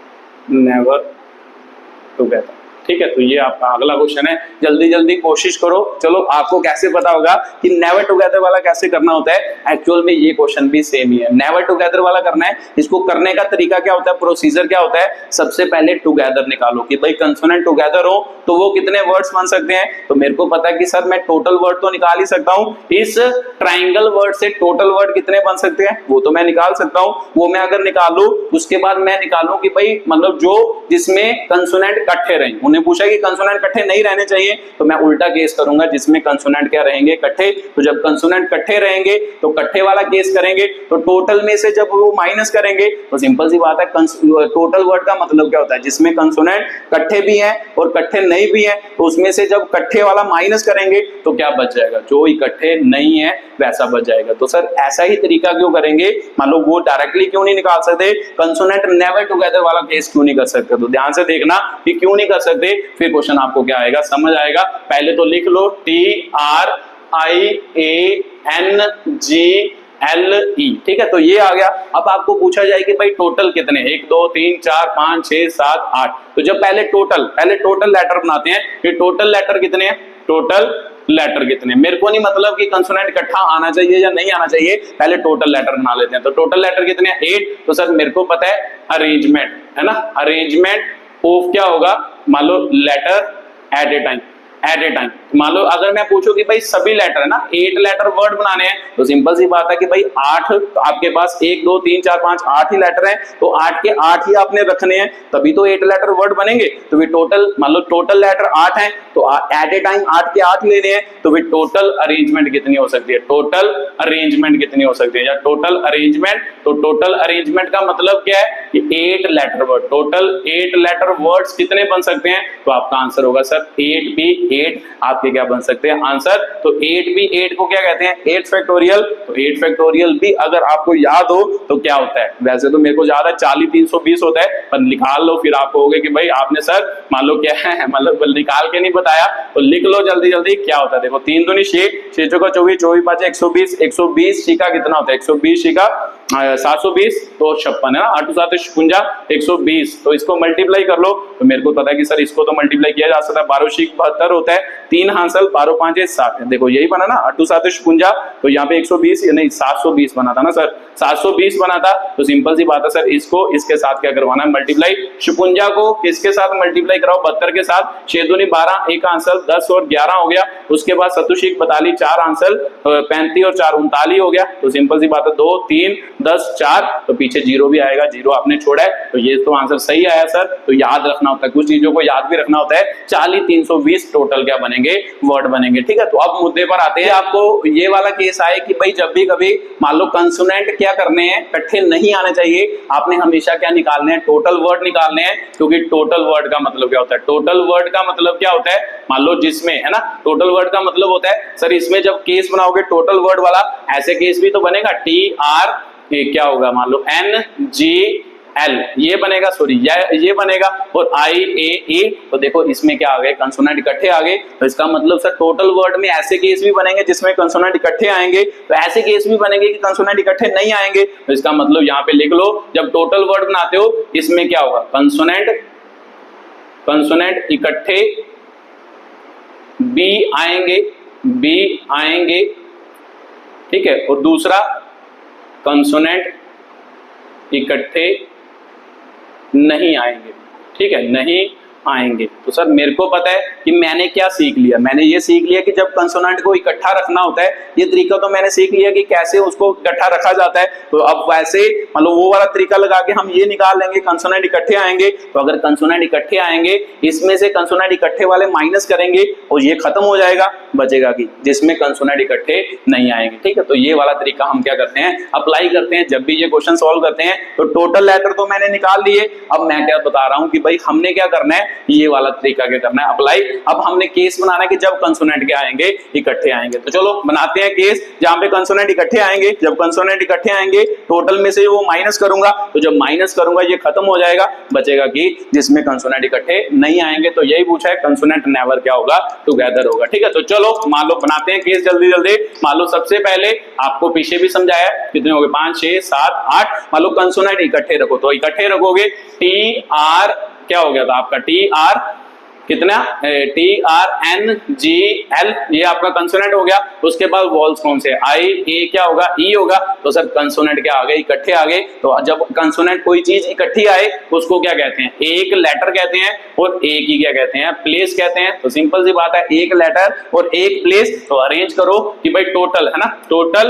ठीक है, तो ये आपका अगला question है, जल्दी जल्दी कोशिश करो। चलो आपको कैसे पता होगा कि नेवर टुगेदर वाला कैसे करना होता है, एक्चुअल में ये क्वेश्चन भी सेम ही है, नेवर टुगेदर वाला करना है। इसको करने का तरीका क्या होता है, प्रोसीजर क्या होता है, सबसे पहले टुगेदर निकालो कि भाई कंसोनेंट टुगेदर हो तो वो कितने वर्ड्स बन सकते हैं, तो मेरे को पता है कि सर मैं टोटल वर्ड तो निकाल ही सकता हूँ, इस ट्राइंगल वर्ड से टोटल वर्ड कितने बन सकते हैं वो तो मैं निकाल सकता हूँ। वो मैं अगर निकालू उसके बाद मैं निकालू कि भाई मतलब जो जिसमें कंसोनेंट इकट्ठे रहे तूने पूछा कि कंसोनेंट इकट्ठे नहीं रहने चाहिए, तो मैं उल्टा केस करूंगा जिसमें कंसोनेंट क्या रहेंगे, इकट्ठे। तो जब कंसोनेंट इकट्ठे रहेंगे तो इकट्ठे वाला केस करेंगे, तो टोटल में से जब वो माइनस करेंगे तो सिंपल सी बात है, टोटल वर्ड का मतलब क्या होता है, जिसमें कंसोनेंट इकट्ठे भी हैं और इकट्ठे नहीं भी हैं, तो उसमें से जब इकट्ठे वाला माइनस करेंगे तो क्या बच जाएगा, जो इकट्ठे नहीं है वैसा बच जाएगा। तो सर ऐसा ही तरीका क्यों करेंगे, मान लो वो डायरेक्टली क्यों नहीं निकाल सकते, कंसोनेंट नेवर टुगेदर वाला केस क्यों नहीं कर सकते, तो ध्यान से देखना कि क्यों नहीं कर सकते, फिर क्वेश्चन आपको क्या आएगा समझ आएगा। पहले तो लिख लो TRIANGLE, ठीक है, तो ये आ गया। अब आपको पूछा जाए कि भाई टोटल कितने, 1 2 3 4 5 6 7 8, तो जब पहले टोटल लेटर बनाते हैं कि टोटल लेटर कितने हैं, टोटल लेटर कितने, मेरे को नहीं मतलब कि कंसोनेंट इकट्ठा आना चाहिए या नहीं आना चाहिए, पहले टोटल लेटर बना लेते हैं। तो टोटल लेटर कितने हैं, 8, तो सर मेरे को पता है अरेंजमेंट है ना, अरेंजमेंट ऑफ क्या होगा, मान लो लेटर एट ए टाइम, मान लो अगर मैं पूछूं कि भाई सभी लेटर है ना, 8 लेटर वर्ड बनाने हैं, तो सिंपल सी बात है कि भाई 8, तो आपके पास 1 2 3 4 5 8 ही लेटर हैं, तो 8 के 8 ही आपने रखने हैं, तभी तो 8 लेटर वर्ड बनेंगे। तो भी टोटल मान लो टोटल लेटर 8 हैं, तो एट ए टाइम 8 के 8 लेने हैं, तो भी टोटल अरेंजमेंट कितनी हो सकती है, टोटल अरेंजमेंट कितनी हो सकती है, या टोटल अरेंजमेंट, तो टोटल अरेंजमेंट का मतलब क्या है कि 8 letter word, total 8 letter words कितने बन सकते हैं, तो आपका आंसर होगा सर 8 भी 8, आपके क्या बन सकते हैं आंसर, तो 8 भी 8 को क्या कहते हैं, 8 फैक्टोरियल, तो 8 फैक्टोरियल भी अगर आपको याद हो तो क्या होता है, वैसे तो मेरे को याद है 40 320 होता है, पर निकाल लो फिर आप कहोगे कि भाई आपने सर मान लो क्या है, मतलब निकाल के नहीं बताया, तो लिख लो जल्दी जल्दी क्या होता है। देखो 3 दूनी 6, 6 चौका 24, 24 5 120, 120 सी का कितना होता है, 120 सी का 720, तो 56 है ना, 8 7 56 120, तो इसको मल्टीप्लाई कर लो, तो मेरे को पता है कि सर इसको तो मल्टीप्लाई किया जा सकता है, 12 सी 72 होता है, 3 हासिल 12 5 60, देखो यही बना ना 8 7 56, तो यहाँ पे 120 नहीं 720 बना था ना सर, 720 बना था, तो सिंपल सी बात है सर इसको इसके साथ क्या करवाना है, मल्टीप्लाई, 56 को किसके साथ मल्टीप्लाई कराओ, 72 के साथ, 6 दूनी 12, 1 आंसर 10 और 11 हो गया, उसके बाद 7 42, 4 आंसर 35 और 4 39 हो गया, तो सिंपल सी बात है 2 3 10 4, तो पीछे जीरो भी आएगा, जीरो आपने छोड़ा है, तो ये तो आंसर सही आया सर। तो याद रखना होता है, कुछ चीजों को याद भी रखना होता है, 40 320 टोटल क्या बनेंगे, वर्ड बनेंगे, ठीक है। तो अब मुद्दे पर आते हैं, आपको ये वाला केस आए कि भाई जब भी कभी मान लो कंसोनेंट क्या करने हैं, इकट्ठे नहीं आने चाहिए, आपने हमेशा क्या निकालने हैं, टोटल वर्ड निकालने हैं, क्योंकि टोटल वर्ड का मतलब क्या होता है, टोटल वर्ड का मतलब क्या होता है, मान लो जिसमें है ना, टोटल वर्ड का मतलब होता है सर इसमें जब केस बनाओगे टोटल वर्ड वाला, ऐसे केस भी तो बनेगा, TR क्या होगा, मान लो NGL ये बनेगा, सॉरी ये बनेगा, और IAE, तो देखो इसमें क्या आ गए, कंसोनेंट इकट्ठे आ गए, तो इसका मतलब सर टोटल वर्ड में ऐसे केस भी बनेंगे जिसमें कंसोनेंट इकट्ठे आएंगे, तो ऐसे केस भी बनेंगे कि कंसोनेंट इकट्ठे नहीं आएंगे, तो इसका मतलब यहाँ पे लिख लो, जब टोटल वर्ड बनाते हो इसमें क्या होगा, कंसोनेंट इकट्ठे भी आएंगे, ठीक है, और दूसरा कंसोनेंट इकट्ठे नहीं आएंगे, ठीक है, नहीं आएंगे। तो सर मेरे को पता है कि मैंने क्या सीख लिया, मैंने ये सीख लिया कि जब कंसोनेंट को इकट्ठा रखना होता है, ये तरीका तो मैंने सीख लिया कि कैसे उसको इकट्ठा रखा जाता है, तो अब वैसे मतलब वो वाला तरीका लगा के हम ये निकाल लेंगे कंसोनेंट इकट्ठे आएंगे, तो अगर कंसोनेंट इकट्ठे आएंगे इसमें से कंसोनेंट इकट्ठे वाले माइनस करेंगे और ये खत्म हो जाएगा, बचेगा कि जिसमें कंसोनेंट इकट्ठे नहीं आएंगे, ठीक है। तो ये वाला तरीका हम क्या करते हैं, अप्लाई करते हैं, जब भी ये क्वेश्चन सॉल्व करते हैं, तो टोटल लेटर तो मैंने निकाल लिए, अब मैं क्या बता रहा हूं कि भाई हमने क्या करना है, ये वाला तरीका क्या करना है, अप्लाई। अब हमने केस बनाना है कि जब कंसोनेंट क्या आएंगे, इकट्ठे आएंगे, तो चलो बनाते हैं केस जहां पे कंसोनेंट इकट्ठे आएंगे। जब कंसोनेंट इकट्ठे आएंगे टोटल में से वो माइनस करूंगा, तो जब माइनस करूंगा ये खत्म हो जाएगा, बचेगा कि जिसमें कंसोनेंट इकट्ठे नहीं आएंगे, तो यही पूछा है, कंसोनेंट नेवर क्या होगा, टुगेदर होगा, ठीक है। तो चलो मान लो बनाते हैं केस जल्दी जल्दी। मान लो सबसे पहले आपको पीछे भी समझाया, कितने हो गए, 5 6 7 8, मान लो कंसोनेंट इकट्ठे रखो, तो इकट्ठे रखोगे, TR क्या हो गया था आपका, TR कितना, TRNGL ये आपका कंसोनेंट हो गया, उसके बाद वॉल्स कौन से, IA क्या होगा, E होगा, तो सर कंसोनेंट क्या आ गए, इकट्ठे आ गए। तो जब कंसोनेंट कोई चीज इकट्ठी आए उसको क्या कहते हैं, एक लेटर कहते हैं, और एक ही क्या कहते हैं, प्लेस कहते हैं। तो सिंपल सी बात है, एक लेटर और एक प्लेस, तो अरेंज करो कि भाई टोटल है ना, total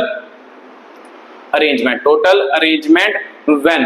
arrangement when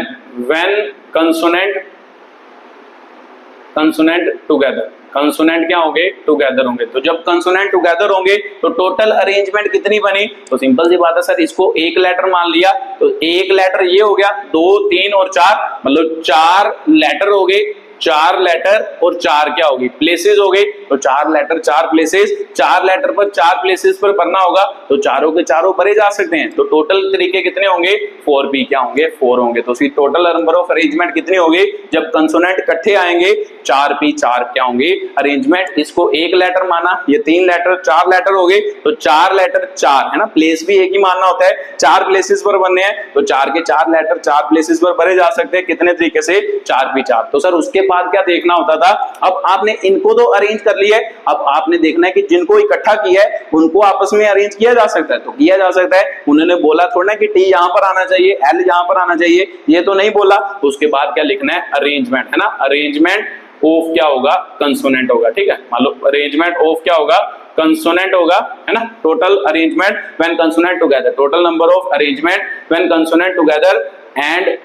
consonant together, consonant क्या होंगे, टुगेदर होंगे। तो जब कंसोनेंट टुगेदर होंगे तो टोटल अरेंजमेंट कितनी बनी, तो सिंपल सी बात है सर, इसको एक लेटर मान लिया तो एक लेटर ये हो गया, 2 3 और 4 मतलब 4 लेटर हो गए, 4 लेटर और 4 क्या होगी, प्लेसेस हो गई। तो 4 लेटर 4 प्लेसेस, 4 लेटर पर 4 प्लेसेस पर भरना होगा तो चारों के चारों भरे जा सकते हैं। तो टोटल तरीके कितने होंगे, 4p क्या होंगे, 4 होंगे। तो टोटल नंबर ऑफ अरेंजमेंट कितनी होगी, जब कंसोनेंट इकट्ठे आएंगे 4p 4 क्या होंगे अरेंजमेंट। इसको एक लेटर माना, ये 3 लेटर 4 लेटर हो गए तो 4 लेटर 4 है ना, प्लेस भी एक ही मानना होता है, 4 प्लेसेस पर बनने हैं तो 4 के 4 लेटर 4 प्लेसेस पर भरे जा सकते हैं। कितने तरीके से, 4p 4। तो सर उसके बाद क्या देखना होता था, अब आपने इनको तो अरेंज कर लिया है, अब आपने देखना है कि जिनको इकट्ठा किया है उनको आपस में अरेंज किया जा सकता है। तो किया जा सकता है, उन्होंने बोला थोड़ा ना कि टी यहां पर आना चाहिए, एल यहां पर आना चाहिए, ये तो नहीं बोला। तो उसके बाद क्या लिखना है, अरेंजमेंट है ना, अरेंजमेंट ऑफ क्या होगा, कंसोनेंट होगा। ठीक है, मान लो अरेंजमेंट ऑफ क्या होगा, कंसोनेंट होगा, है ना। Total arrangement when consonant together, total number of arrangement when consonant together and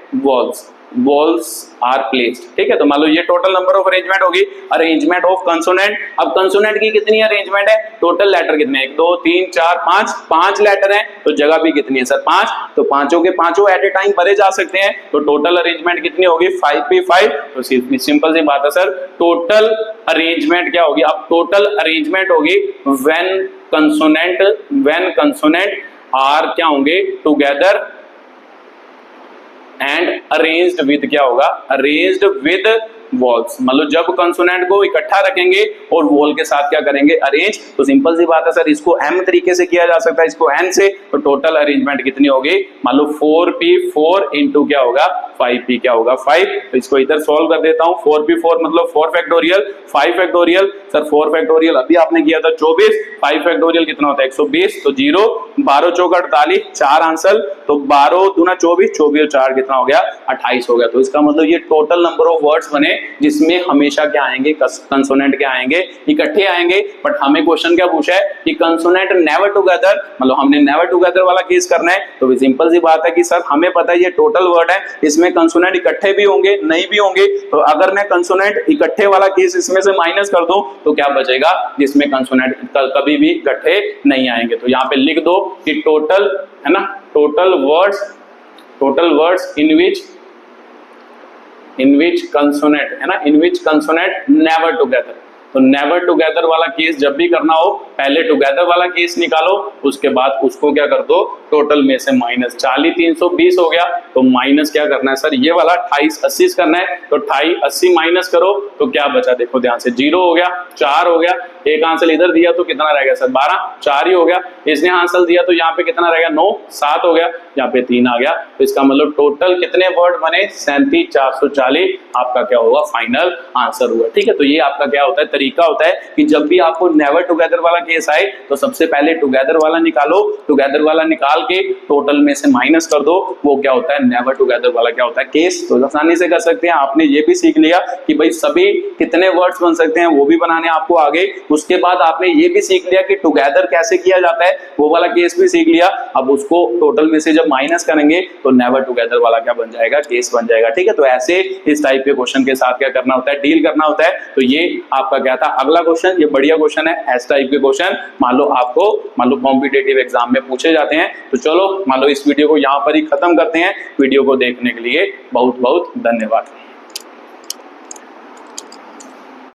vowels are placed. ठीक है, तो मान लो ये टोटल नंबर ऑफ अरेंजमेंट होगी, अरेंजमेंट ऑफ कंसोनेंट। अब कंसोनेंट की कितनी अरेंजमेंट है, टोटल लेटर कितने, 1 2 3 4 5, 5 लेटर हैं तो जगह भी कितनी है सर, 5। तो पांचों के पांचों एट ए टाइम भरे जा सकते हैं। तो टोटल अरेंजमेंट कितनी होगी, 5p 5। तो सिंपल सी बात है सर, टोटल अरेंजमेंट क्या होगी, अब टोटल अरेंजमेंट होगी व्हेन कंसोनेंट आर क्या होंगे, टुगेदर एंड अरेंज्ड विद क्या होगा, अरेंज्ड विद वॉल्स। मतलब जब कंसोनेंट को इकट्ठा रखेंगे और वॉल के साथ क्या करेंगे, अरेंज। तो सिंपल सी बात है सर, इसको m तरीके से किया जा सकता है, इसको n से। तो टोटल अरेंजमेंट कितनी होगी, मान लो 4p 4 इंटू क्या होगा, 5p क्या होगा, 5। तो इसको इधर सॉल्व कर देता हूं, 4p 4 मतलब 4 फैक्टोरियल, 5 फैक्टोरियल। सर 4 फैक्टोरियल अभी आपने किया था 24, 5 फैक्टोरियल कितना होता है 120। तो 0 12 चौका 48, 4 आंसर। तो 12 दूना 24, 24 और 4 कितना हो गया, 28 हो गया। तो इसका मतलब ये टोटल नंबर ऑफ वर्ड्स बने जिसमें हमेशा क्या आएंगे, कंसोनेंट क्या आएंगे, इकट्ठे आएंगे। बट हमें क्वेश्चन क्या पूछा है कि कंसोनेंट नेवर टुगेदर, मतलब हमने नेवर टुगेदर वाला केस करना है। तो सिंपल सी बात है कि सर हमें पता है ये टोटल वर्ड है, इसमें कंसोनेंट इकट्ठे भी होंगे नहीं भी होंगे। तो अगर मैं कंसोनेंट इकट्ठे वाला केस इसमें से माइनस कर दूं तो क्या बचेगा, जिसमें कंसोनेंट कभी भी इकट्ठे नहीं आएंगे। तो यहाँ पे लिख दो कि टोटल है ना, total words in which consonant है ना, in which consonant never together। तो नेवर टुगेदर वाला केस जब भी करना हो, पहले टुगेदर वाला केस निकालो, उसके बाद उसको क्या कर दो, टोटल में से माइनस। 40 320 हो गया तो माइनस क्या करना है सर, ये वाला 28 80 करना है। तो 28 80 माइनस करो तो क्या बचा, देखो ध्यान से, 0 हो गया, 4 हो गया, एक आंसर इधर दिया तो कितना रह गया सर 12, 4 ही हो गया। इसने आंसर दिया तो यहाँ पे कितना रहेगा 9, 7 हो गया, यहाँ पे 3 आ गया। तो इसका मतलब टोटल कितने वर्ड बने, 37 440 आपका क्या होगा, फाइनल आंसर हुआ। ठीक है, तो ये आपका क्या होता है, तरीका होता है कि जब भी आपको नेवर टुगेदर वाला केस आए तो सबसे पहले टुगेदर वाला निकालो, टुगेदर वाला निकाल के टोटल में से माइनस कर दो, वो क्या होता है, नेवर टुगेदर वाला क्या होता है केस। तो आसानी से कर सकते हैं। आपने ये भी सीख लिया कि भाई सभी कितने वर्ड्स बन सकते हैं, वो भी बनाने आपको आगे। उसके बाद आपने ये भी सीख लिया कि टुगेदर कैसे किया जाता है, वो वाला केस भी सीख लिया। अब उसको टोटल में से जब माइनस करेंगे तो नेवर टुगेदर वाला क्या बन जाएगा, केस बन जाएगा। ठीक है, तो ऐसे इस टाइप के क्वेश्चन के साथ क्या करना होता है, डील करना होता है। तो ये आपका क्या था, अगला क्वेश्चन, ये बढ़िया क्वेश्चन है। ऐसे टाइप के क्वेश्चन मान लो कॉम्पिटिटिव एग्जाम में पूछे जाते हैं। तो चलो मान लो इस वीडियो को यहाँ पर ही खत्म करते हैं। वीडियो को देखने के लिए बहुत बहुत धन्यवाद।